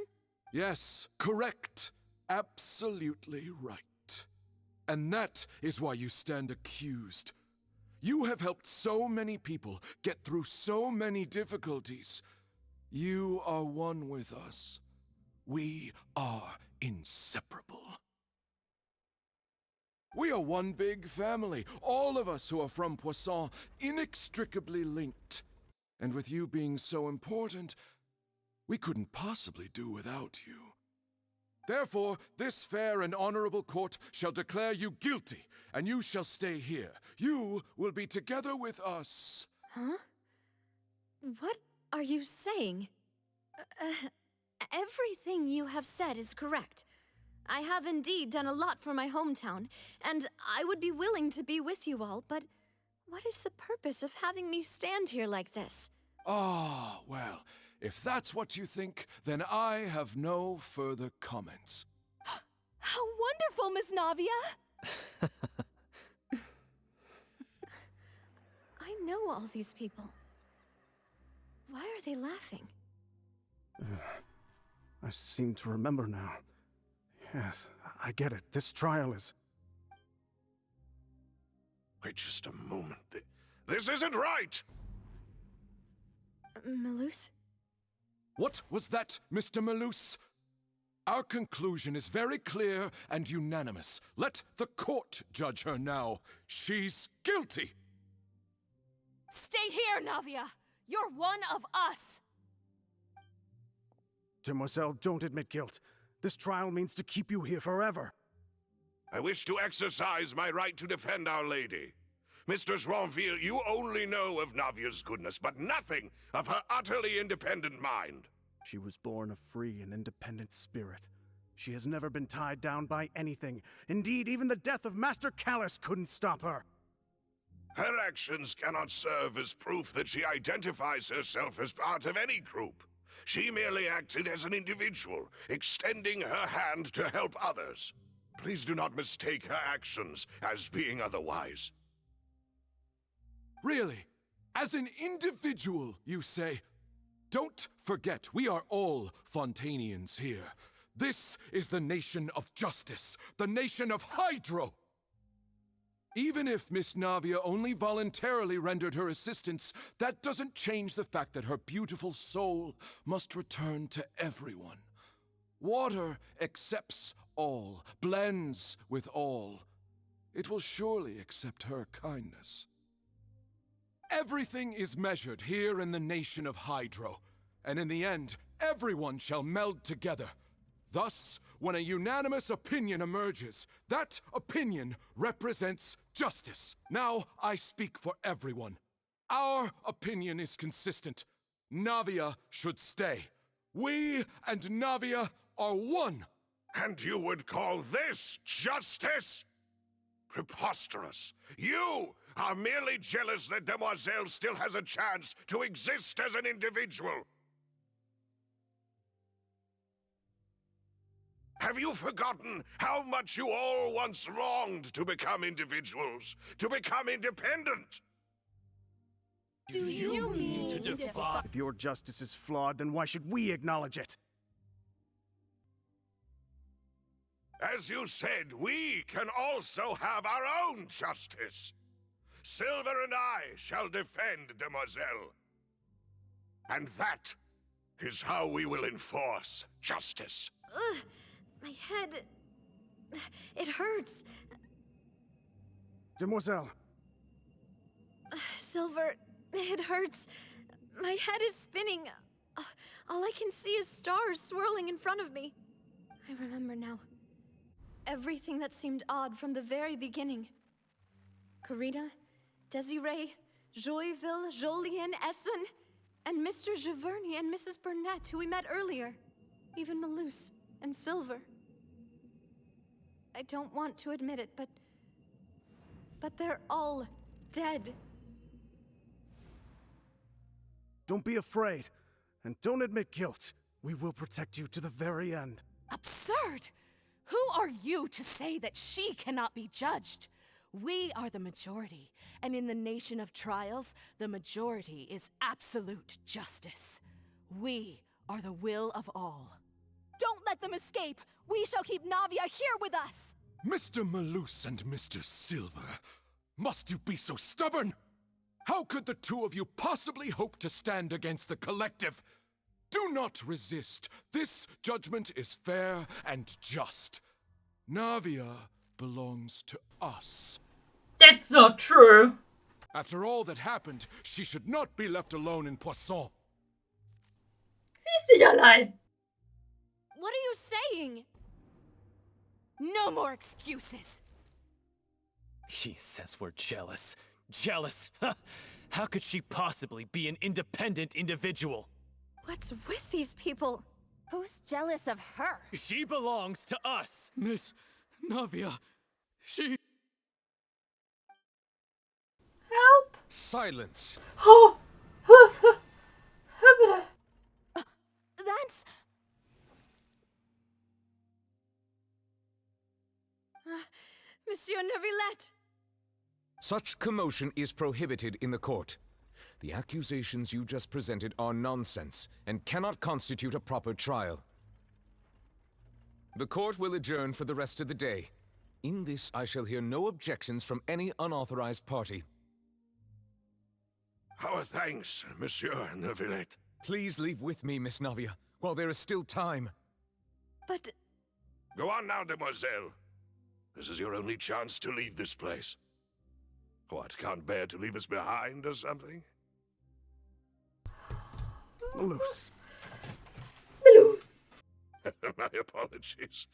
Yes, correct. Absolutely right. And that is why you stand accused. You have helped so many people get through so many difficulties. You are one with us. We are inseparable. We are one big family, all of us who are from Poisson, inextricably linked. And with you being so important, we couldn't possibly do without you. Therefore, this fair and honorable court shall declare you guilty, and you shall stay here. You will be together with us. Huh? What are you saying? Everything you have said is correct. I have indeed done a lot for my hometown, and I would be willing to be with you all, but what is the purpose of having me stand here like this? Ah, well, if that's what you think, then I have no further comments. How wonderful, Miss Navia! I know all these people. Why are they laughing? I seem to remember now. Yes, I get it. This trial is... Wait just a moment. This isn't right! Malus? What was that, Mr. Malus? Our conclusion is very clear and unanimous. Let the court judge her now. She's guilty! Stay here, Navia! You're one of us! Demoiselle, don't admit guilt. This trial means to keep you here forever. I wish to exercise my right to defend Our Lady. Mr. Joinville, you only know of Navia's goodness, but nothing of her utterly independent mind. She was born a free and independent spirit. She has never been tied down by anything. Indeed, even the death of Master Callus couldn't stop her. Her actions cannot serve as proof that she identifies herself as part of any group. She merely acted as an individual, extending her hand to help others. Please do not mistake her actions as being otherwise. Really? As an individual, you say? Don't forget, we are all Fontanians here. This is the nation of justice, the nation of Hydro! Even if Miss Navia only voluntarily rendered her assistance, that doesn't change the fact that her beautiful soul must return to everyone. Water accepts all, blends with all. It will surely accept her kindness. Everything is measured here in the nation of Hydro, and in the end, everyone shall meld together. Thus, when a unanimous opinion emerges, that opinion represents justice. Now I speak for everyone. Our opinion is consistent. Navia should stay. We and Navia are one. And you would call this justice? Preposterous. You are merely jealous that Demoiselle still has a chance to exist as an individual. Have you forgotten how much you all once longed to become individuals, to become independent? Do you mean to defy? If your justice is flawed, then why should we acknowledge it? As you said, we can also have our own justice. Silver and I shall defend Demoiselle. And that is how we will enforce justice. Ugh, my head... it hurts. Demoiselle. Silver, it hurts. My head is spinning. All I can see is stars swirling in front of me. I remember now. Everything that seemed odd from the very beginning. Karina, Desiree, Joyville, Jolien, Essen, and Mr. Giverny and Mrs. Burnett, who we met earlier. Even Malus and Silver. I don't want to admit it, but they're all dead. Don't be afraid, and don't admit guilt. We will protect you to the very end. Absurd! Who are you to say that she cannot be judged? We are the majority, and in the nation of trials, the majority is absolute justice. We are the will of all. Don't let them escape! We shall keep Navia here with us! Mr. Malus and Mr. Silver, must you be so stubborn? How could the two of you possibly hope to stand against the collective? Do not resist. This judgment is fair and just. Navia belongs to us. That's not true. After all that happened, she should not be left alone in Poisson. Sie ist nicht allein. What are you saying? No more excuses! He says we're jealous. Jealous? How could she possibly be an independent individual? What's with these people? Who's jealous of her? She belongs to us! Miss Navia, she... Help! Silence! Oh! Bitte. That's... Monsieur Neuvillette! Such commotion is prohibited in the court. The accusations you just presented are nonsense and cannot constitute a proper trial. The court will adjourn for the rest of the day. In this, I shall hear no objections from any unauthorized party. Our thanks, Monsieur Neuvillette. Please leave with me, Miss Navia, while there is still time. But... Go on now, demoiselle. This is your only chance to leave this place. What, can't bear to leave us behind or something? Malus. Malus. My apologies.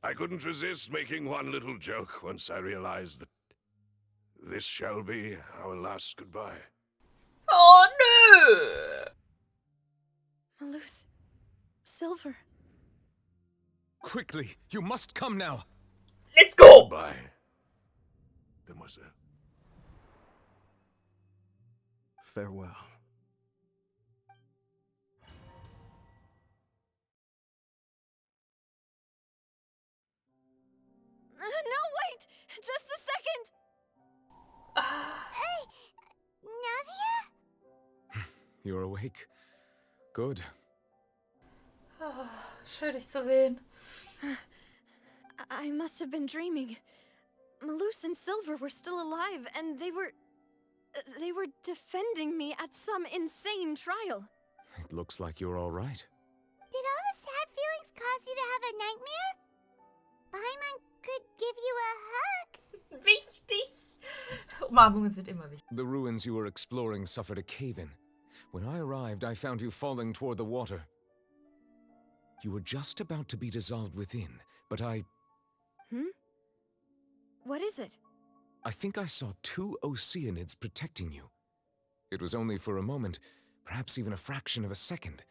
I couldn't resist making one little joke once I realized that this shall be our last goodbye. Oh no! Malus... Silver... Quickly, you must come now. Let's go! Goodbye, demoiselle. Farewell. No, wait! Just a second! Navia? You're awake? Good. Schön, dich zu sehen. I must have been dreaming. Malus and Silver were still alive, and they were defending me at some insane trial. It looks like you're all right. Did all the sad feelings cause you to have a nightmare? Paimon could give you a hug. Wichtig. Umarmungen sind immer wichtig. The ruins you were exploring suffered a cave-in. When I arrived, I found you falling toward the water. You were just about to be dissolved within, but What is it? I think I saw two Oceanids protecting you. It was only for a moment, perhaps even a fraction of a second,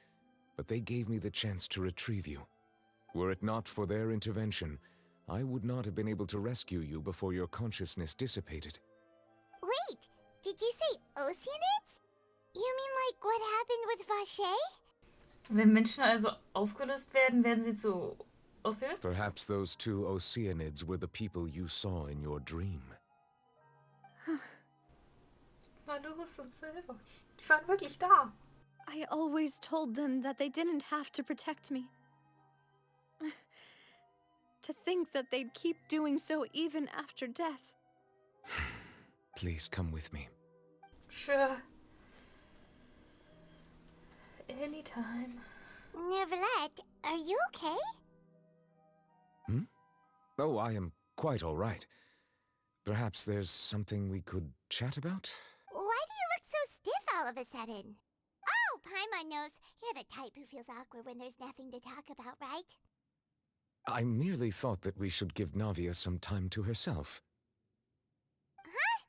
but they gave me the chance to retrieve you. Were it not for their intervention, I would not have been able to rescue you before your consciousness dissipated. Wait, did you say Oceanids? You mean like what happened with Vache? Wenn Menschen also aufgelöst werden, werden sie zu Oceanids? Perhaps those two Oceanids were the people you saw in your dream. Malus und Silver. Die waren wirklich da. I always told them that they didn't have to protect me. To think that they'd keep doing so even after death. Please come with me. Sure. Anytime. Neuvillette, are you okay? Oh, I am quite all right. Perhaps there's something we could chat about? Why do you look so stiff all of a sudden? Oh, Paimon knows. You're the type who feels awkward when there's nothing to talk about, right? I merely thought that we should give Navia some time to herself. Huh?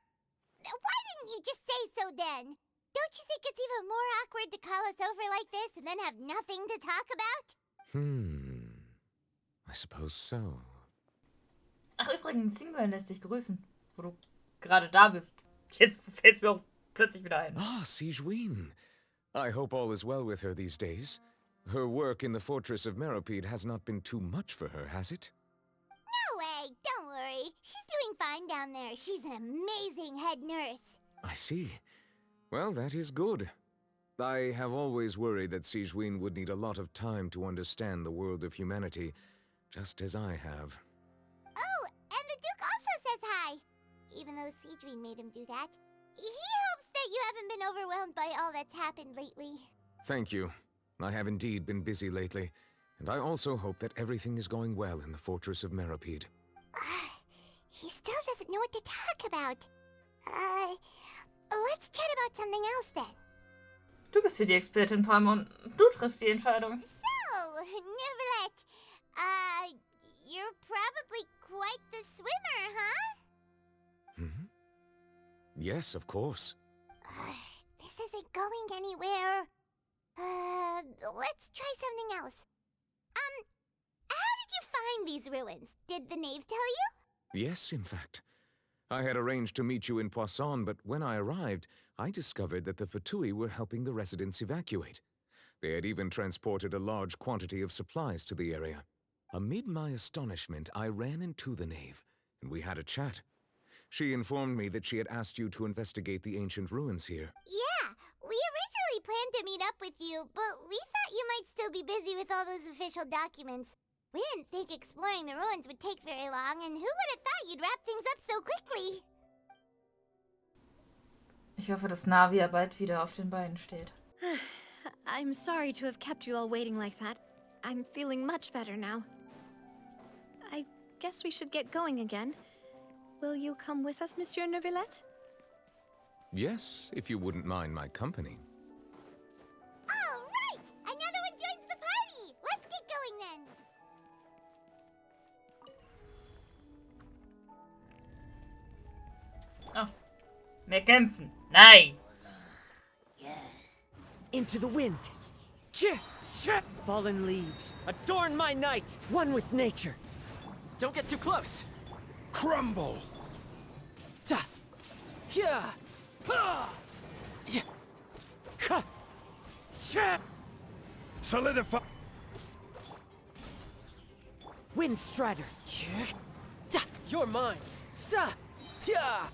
Why didn't you just say so then? Don't you think it's even more awkward to call us over like this and then have nothing to talk about? I suppose so. Ach übrigens, Single lässt dich grüßen, wo du gerade da bist. Jetzt fällt's mir auch plötzlich wieder ein. Ah, Sigewin. I hope all is well with her these days. Her work in the Fortress of Meropide has not been too much for her, has it? No way, don't worry. She's doing fine down there. She's an amazing head nurse. I see. Well, that is good. I have always worried that Sigewinne would need a lot of time to understand the world of humanity, just as I have. Oh, and the Duke also says hi. Even though Sigewinne made him do that. He hopes that you haven't been overwhelmed by all that's happened lately. Thank you. I have indeed been busy lately, and I also hope that everything is going well in the Fortress of Meropide. He still doesn't know what to talk about. Let's chat about something else then. Du bist hier die Expertin, Palm, und du triffst die Entscheidung. So, Neverlet, you're probably quite the swimmer, huh? Mm-hmm. Yes, of course. This isn't going anywhere. Let's try something else. How did you find these ruins? Did the knave tell you? Yes, in fact. I had arranged to meet you in Poisson, but when I arrived, I discovered that the Fatui were helping the residents evacuate. They had even transported a large quantity of supplies to the area. Amid my astonishment, I ran into the knave, and we had a chat. She informed me that she had asked you to investigate the ancient ruins here. Yeah, we originally planned to meet up with you, but we thought you might still be busy with all those official documents. We didn't think exploring the ruins would take very long, and who would have thought you'd wrap things up so quickly? Ich hoffe, dass Navia bald wieder auf den Beinen steht. I'm sorry to have kept you all waiting like that. I'm feeling much better now. I guess we should get going again. Will you come with us, Monsieur Neuvillette? Yes, if you wouldn't mind my company. All right! Another one joins the party! Let's get going then! Oh, wir kämpfen. Nice! Yeah. Into the wind. Fallen leaves, adorn my night, one with nature. Don't get too close. Crumble! Solidify! Wind Strider. You're mine.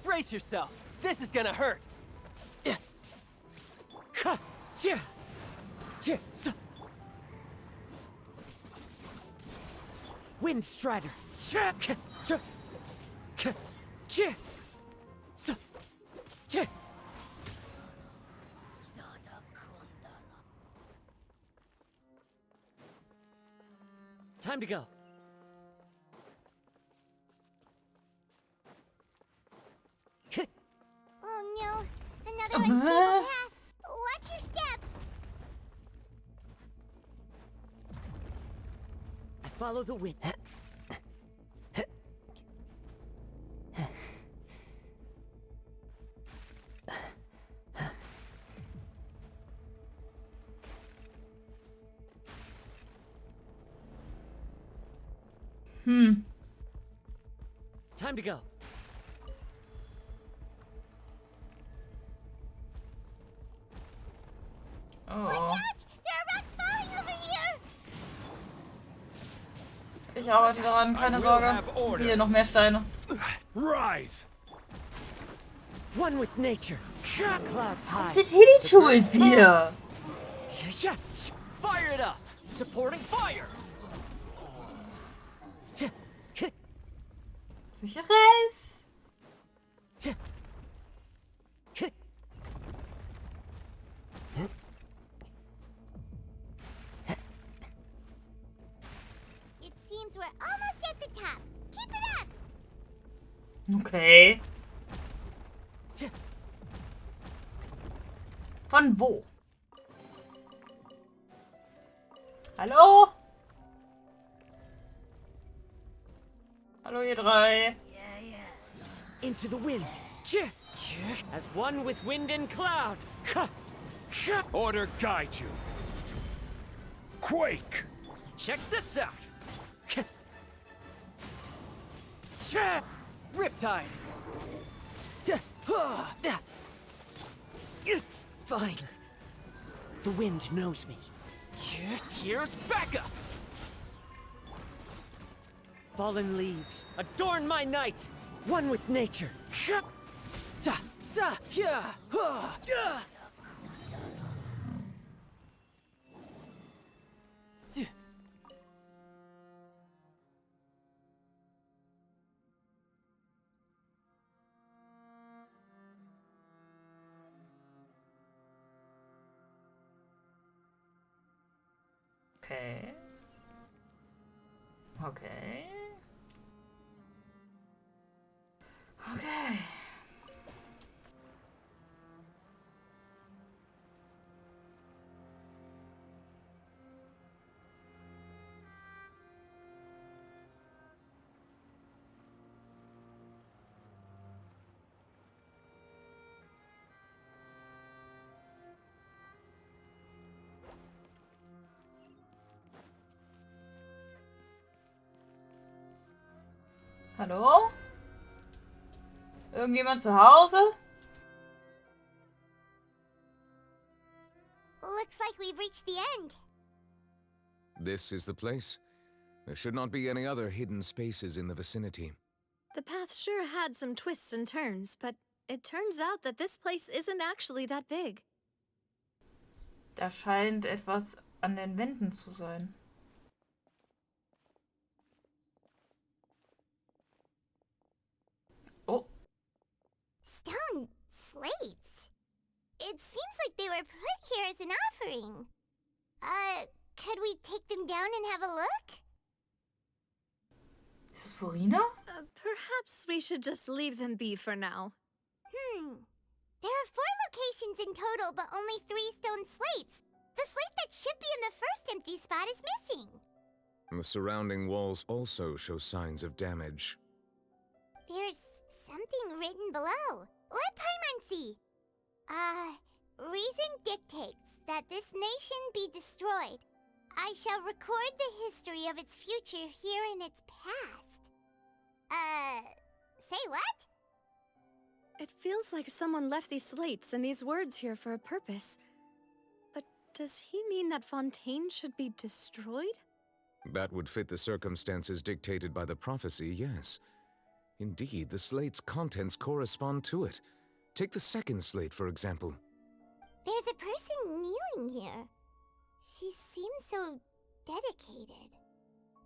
Brace yourself. This is gonna hurt. Wind Strider. Time to go. Oh no, another unstable path. Watch your step. I follow the wind. Time to go. Oh. Watch out! There are rocks falling over here! Ich arbeite daran, keine Sorge. Hier noch mehr Steine. Rise! One with nature. Clouds high. Warum sind hier die Tools hier? Fire it up! Supporting fire! Lass mich hier raus! It seems we're almost at the top. Keep it up! Okay. Von wo? Hallo? Hallo ihr drei. Into the wind. As one with wind and cloud. Order guide you. Quake! Check this out. Riptide. It's fine. The wind knows me. Here's backup! Fallen leaves, adorn my night, one with nature. Okay. Okay. Okay. Hallo? Irgendjemand zu Hause? Looks like we've reached the end. This is the place. There should not be any other hidden spaces in the vicinity. The path sure had some twists and turns, but it turns out that this place isn't actually that big. Da scheint etwas an den Wänden zu sein. Oh. Stone slates. It seems like they were put here as an offering. Could we take them down and have a look? Ist es Furina? Perhaps we should just leave them be for now. There are 4 locations in total, but only 3 stone slates. The slate that should be in the first empty spot is missing. The surrounding walls also show signs of damage. There's something written below. Let Paimon see. Reason dictates that this nation be destroyed. I shall record the history of its future here in its past. Say what? It feels like someone left these slates and these words here for a purpose. But does he mean that Fontaine should be destroyed? That would fit the circumstances dictated by the prophecy, yes. Indeed, the slate's contents correspond to it. Take the second slate, for example. There's a person kneeling here. She seems so dedicated.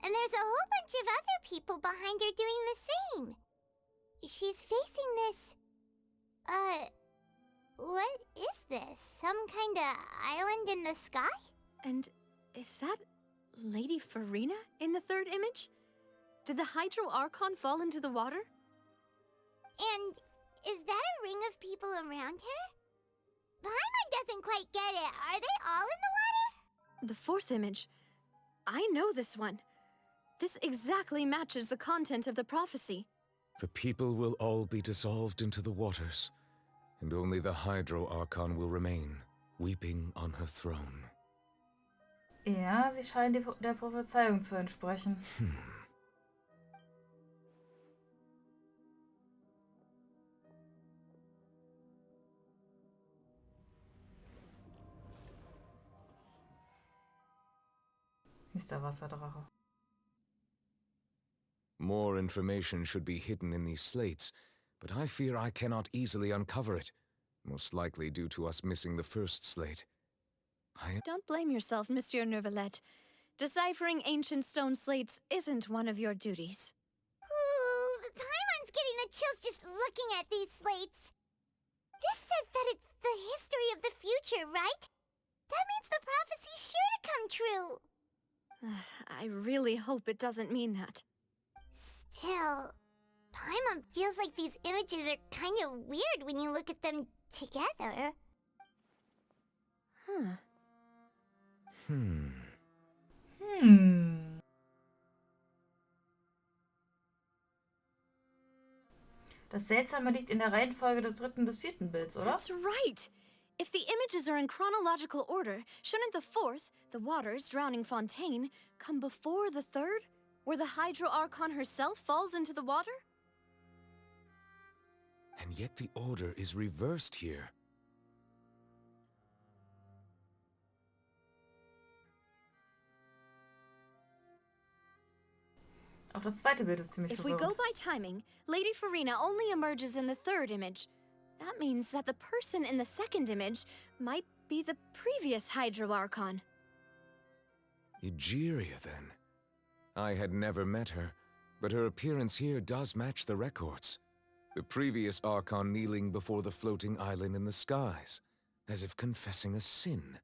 And there's a whole bunch of other people behind her doing the same. She's facing this... what is this? Some kind of island in the sky? And is that Lady Farina in the third image? Did the Hydro Archon fall into the water? And is that a ring of people around her? Paimon doesn't quite get it. Are they all in the water? The fourth image. I know this one. This exactly matches the content of the prophecy. The people will all be dissolved into the waters, and only the Hydro Archon will remain, weeping on her throne. Ja, sie scheint der Prophezeiung zu entsprechen. Mr. Wasserdrache. More information should be hidden in these slates, but I fear I cannot easily uncover it, most likely due to us missing the first slate. Don't blame yourself, Monsieur Neuvillette. Deciphering ancient stone slates isn't one of your duties. Ooh, Paimon's getting the chills just looking at these slates. This says that it's the history of the future, right? That means the prophecy's sure to come true. I really hope it doesn't mean that. Still, Paimon feels like these images are kind of weird when you look at them together. Das Seltsame liegt in der Reihenfolge des 3. bis 4. Bilds, oder? That's right! If the images are in chronological order, shouldn't the 4th, the waters drowning Fontaine, come before the 3rd, where the Hydro Archon herself falls into the water? And yet the order is reversed here. Auch das zweite Bild ist ziemlich If we go verwirrend. by timing, Lady Farina only emerges in the third image. That means that the person in the second image might be the previous Hydro Archon. Egeria, then. I had never met her, but her appearance here does match the records. The previous Archon kneeling before the floating island in the skies, as if confessing a sin.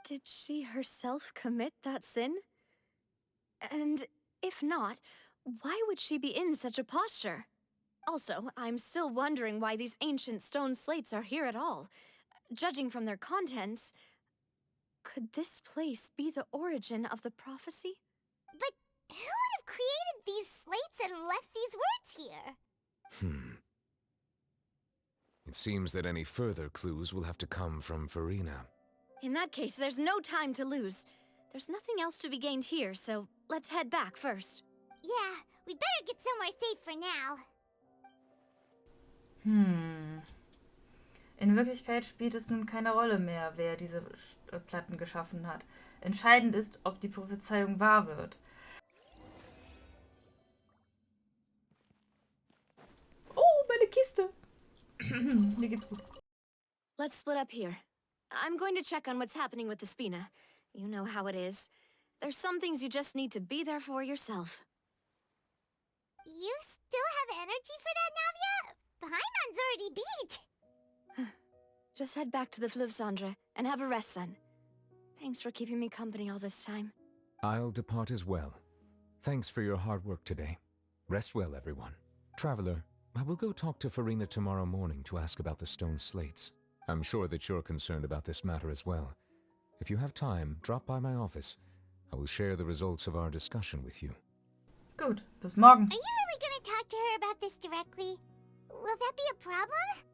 Did she herself commit that sin? And if not, why would she be in such a posture? Also, I'm still wondering why these ancient stone slates are here at all. Judging from their contents, could this place be the origin of the prophecy? But who would have created these slates and left these words here? It seems that any further clues will have to come from Farina. In that case, there's no time to lose. There's nothing else to be gained here, so let's head back first. Yeah, we'd better get somewhere safe for now. In Wirklichkeit spielt es nun keine Rolle mehr, wer diese Platten geschaffen hat. Entscheidend ist, ob die Prophezeiung wahr wird. Oh, meine Kiste. Mir geht's gut. Let's split up here. I'm going to check on what's happening with the Spina. You know how it is. There's some things you just need to be there for yourself. You still have energy for that, Navia? Paimon's already beat. Just head back to the Fluvsandra and have a rest then. Thanks for keeping me company all this time. I'll depart as well. Thanks for your hard work today. Rest well, everyone. Traveler, I will go talk to Farina tomorrow morning to ask about the stone slates. I'm sure that you're concerned about this matter as well. If you have time, drop by my office. I will share the results of our discussion with you. Gut, bis morgen. Are you really gonna talk to her about this directly? Will that be a problem?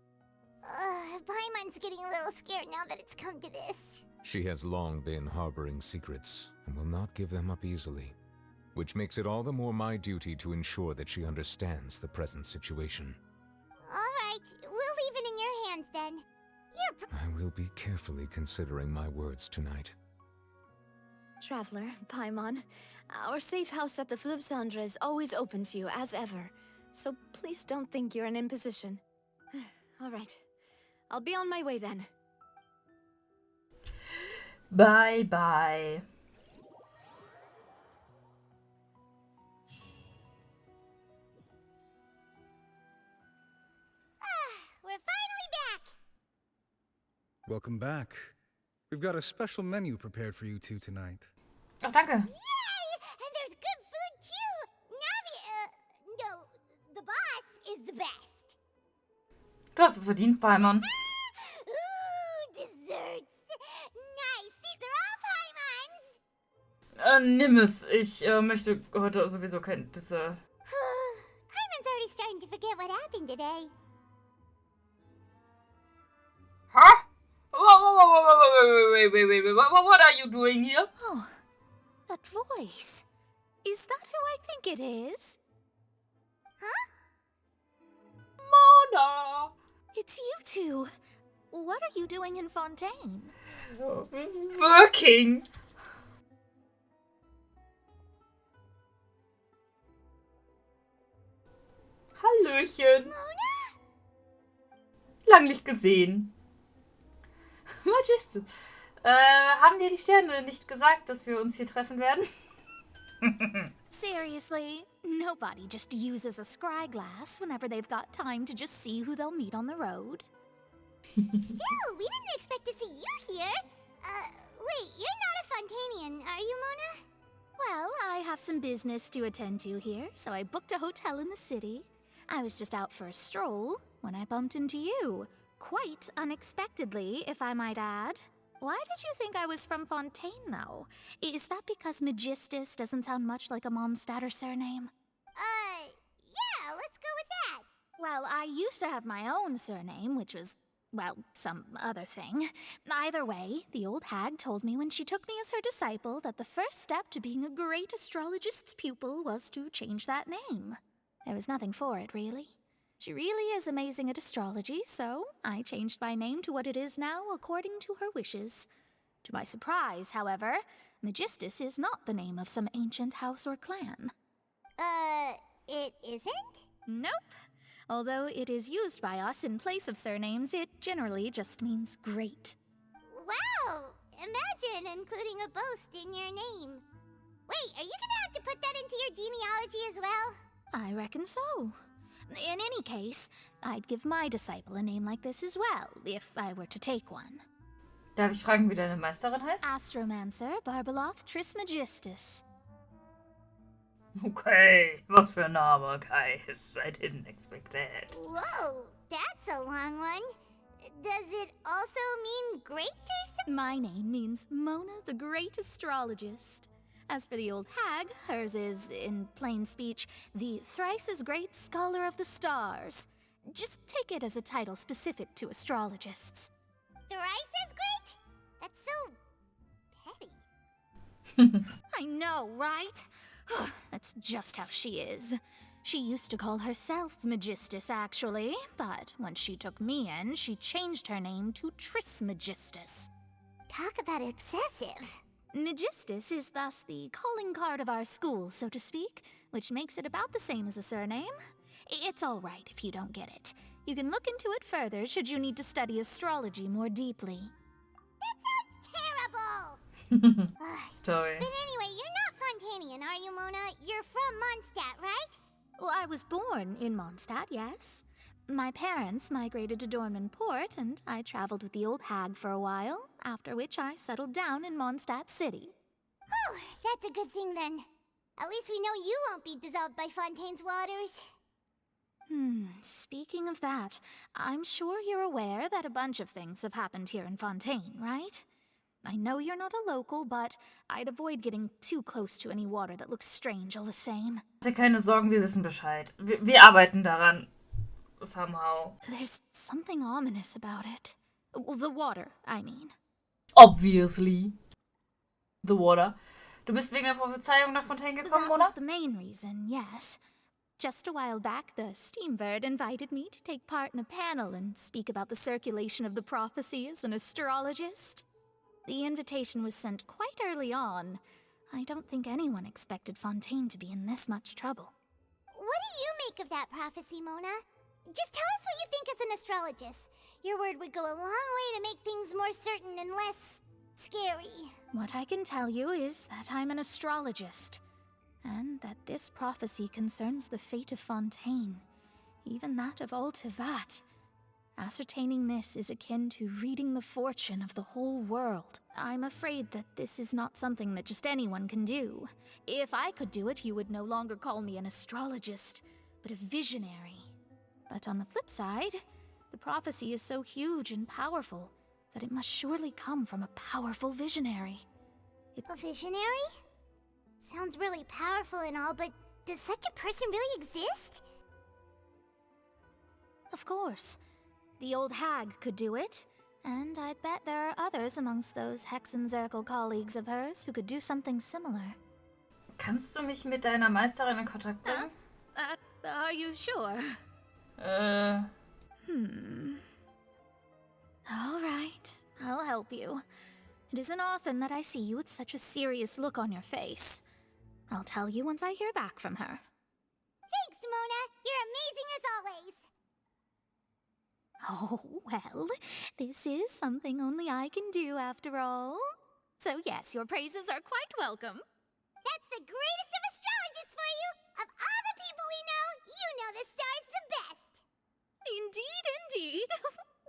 Paimon's getting a little scared now that it's come to this. She has long been harboring secrets and will not give them up easily, which makes it all the more my duty to ensure that she understands the present situation. Alright, we'll leave it in your hands then. I will be carefully considering my words tonight. Traveler, Paimon, our safe house at the Fluvsandra is always open to you as ever, so please don't think you're an imposition. Alright, I'll be on my way then. Bye bye. We're finally back! Welcome back. We've got a special menu prepared for you two tonight. Oh, danke. Yay! And there's good food too! Navia, no, the boss is the best. Du hast es verdient, Paimon. Ooh, desserts! Nice, these are all Paimon's! Nimm es. Ich möchte heute sowieso kein Dessert. Paimon's already starting to forget what happened today. Huh? Wait. What are you doing here? Oh, that voice. Is that who I think it is? Huh? Mona! It's you two. What are you doing in Fontaine? Working. Hallöchen. Mona? Lang nicht gesehen. Magistus. Haben dir die Sterne nicht gesagt, dass wir uns hier treffen werden? Seriously, nobody just uses a scry glass whenever they've got time to just see who they'll meet on the road. Still, we didn't expect to see you here. Wait, you're not a Fontanian, are you, Mona? Well, I have some business to attend to here, so I booked a hotel in the city. I was just out for a stroll when I bumped into you. Quite unexpectedly, if I might add. Why did you think I was from Fontaine, though? Is that because Magistus doesn't sound much like a Mondstatter surname? Yeah, let's go with that. Well, I used to have my own surname, which was, well, some other thing. Either way, the old hag told me when she took me as her disciple that the first step to being a great astrologist's pupil was to change that name. There was nothing for it, really. She really is amazing at astrology, so I changed my name to what it is now according to her wishes. To my surprise, however, Magistus is not the name of some ancient house or clan. It isn't? Nope. Although it is used by us in place of surnames, it generally just means great. Wow! Imagine including a boast in your name. Wait, are you gonna have to put that into your genealogy as well? I reckon so. In any case, I'd give my disciple a name like this as well, if I were to take one. Darf ich fragen, wie deine Meisterin heißt? Astromancer Barbaloth Trismegistus. Okay, was für ein Name, guys. I didn't expect that. Whoa, that's a long one. Does it also mean great or something? My name means Mona the Great Astrologist. As for the old hag, hers is, in plain speech, the thrice-as-great Scholar of the Stars. Just take it as a title specific to astrologists. Thrice as great? That's so petty. I know, right? That's just how she is. She used to call herself Megistus, actually, but when she took me in, she changed her name to Trismegistus. Talk about excessive. Megistus is thus the calling card of our school, so to speak, which makes it about the same as a surname. It's all right if you don't get it. You can look into it further should you need to study astrology more deeply. That sounds terrible! Sorry. But anyway, you're not Fontanian, are you, Mona? You're from Mondstadt, right? Well, I was born in Mondstadt, yes. My parents migrated to Dornman Port, and I traveled with the old hag for a while, after which I settled down in Mondstadt City. Oh, that's a good thing then. At least we know you won't be dissolved by Fontaine's waters. Speaking of that, I'm sure you're aware that a bunch of things have happened here in Fontaine, right? I know you're not a local, but I'd avoid getting too close to any water that looks strange all the same. Keine Sorgen, wir wissen Bescheid. Wir arbeiten daran. Somehow. There's something ominous about it. Well, the water, I mean. Obviously. The water. Du bist wegen der Prophezeiung nach Fontaine gekommen, That oder? was the main reason, yes. Just a while back, the Steambird invited me to take part in a panel and speak about the circulation of the prophecy as an astrologist. The invitation was sent quite early on. I don't think anyone expected Fontaine to be in this much trouble. What do you make of that prophecy, Mona? Just tell us what you think as an astrologist. Your word would go a long way to make things more certain and less scary. What I can tell you is that I'm an astrologist, and that this prophecy concerns the fate of Fontaine, even that of all Tevat. Ascertaining this is akin to reading the fortune of the whole world. I'm afraid that this is not something that just anyone can do. If I could do it, you would no longer call me an astrologist, but a visionary. But on the flip side, the prophecy is so huge and powerful that it must surely come from a powerful visionary. A visionary? Sounds really powerful and all, but does such a person really exist? Of course. The old hag could do it, and I'd bet there are others amongst those Hexenzirkel colleagues of hers who could do something similar. Kannst du mich mit deiner Meisterin in Kontakt bringen? Are you sure? All right, I'll help you. It isn't often that I see you with such a serious look on your face. I'll tell you once I hear back from her. Thanks, Mona. You're amazing as always. Oh, well, this is something only I can do after all. So yes, your praises are quite welcome. That's the greatest of astrologists for you! Of all the people we know, you know the star's the best! Indeed, indeed.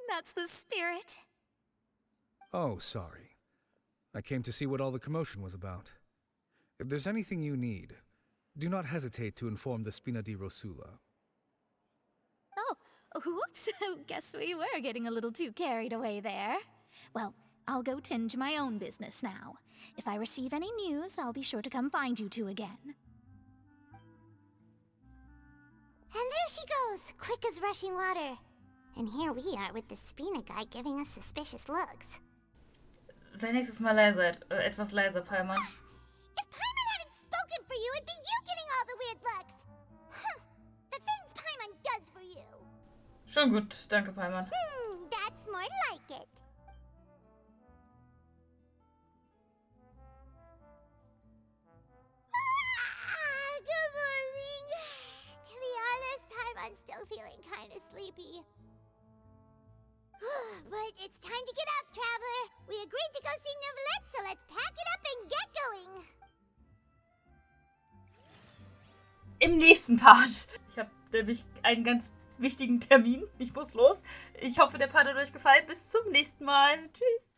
That's the spirit. Oh, sorry. I came to see what all the commotion was about. If there's anything you need, do not hesitate to inform the Spina di Rosula. Oh, whoops. Guess we were getting a little too carried away there. Well, I'll go tend to my own business now. If I receive any news, I'll be sure to come find you two again. And there she goes, quick as rushing water. And here we are with the Spina guy giving us suspicious looks. Sei nächstes Mal leiser, etwas leiser, Paimon. If Paimon hadn't spoken for you, it'd be you getting all the weird looks. The things Paimon does for you. Schon gut, danke, Paimon. That's more like it. Good morning. everyone's still feeling kind of sleepy. But it's time to get up, Traveler. We agreed to go see Neuvillette, so let's pack it up and get going. Im nächsten Part. Ich habe nämlich einen ganz wichtigen Termin. Ich muss los. Ich hoffe, der Part hat euch gefallen. Bis zum nächsten Mal. Tschüss.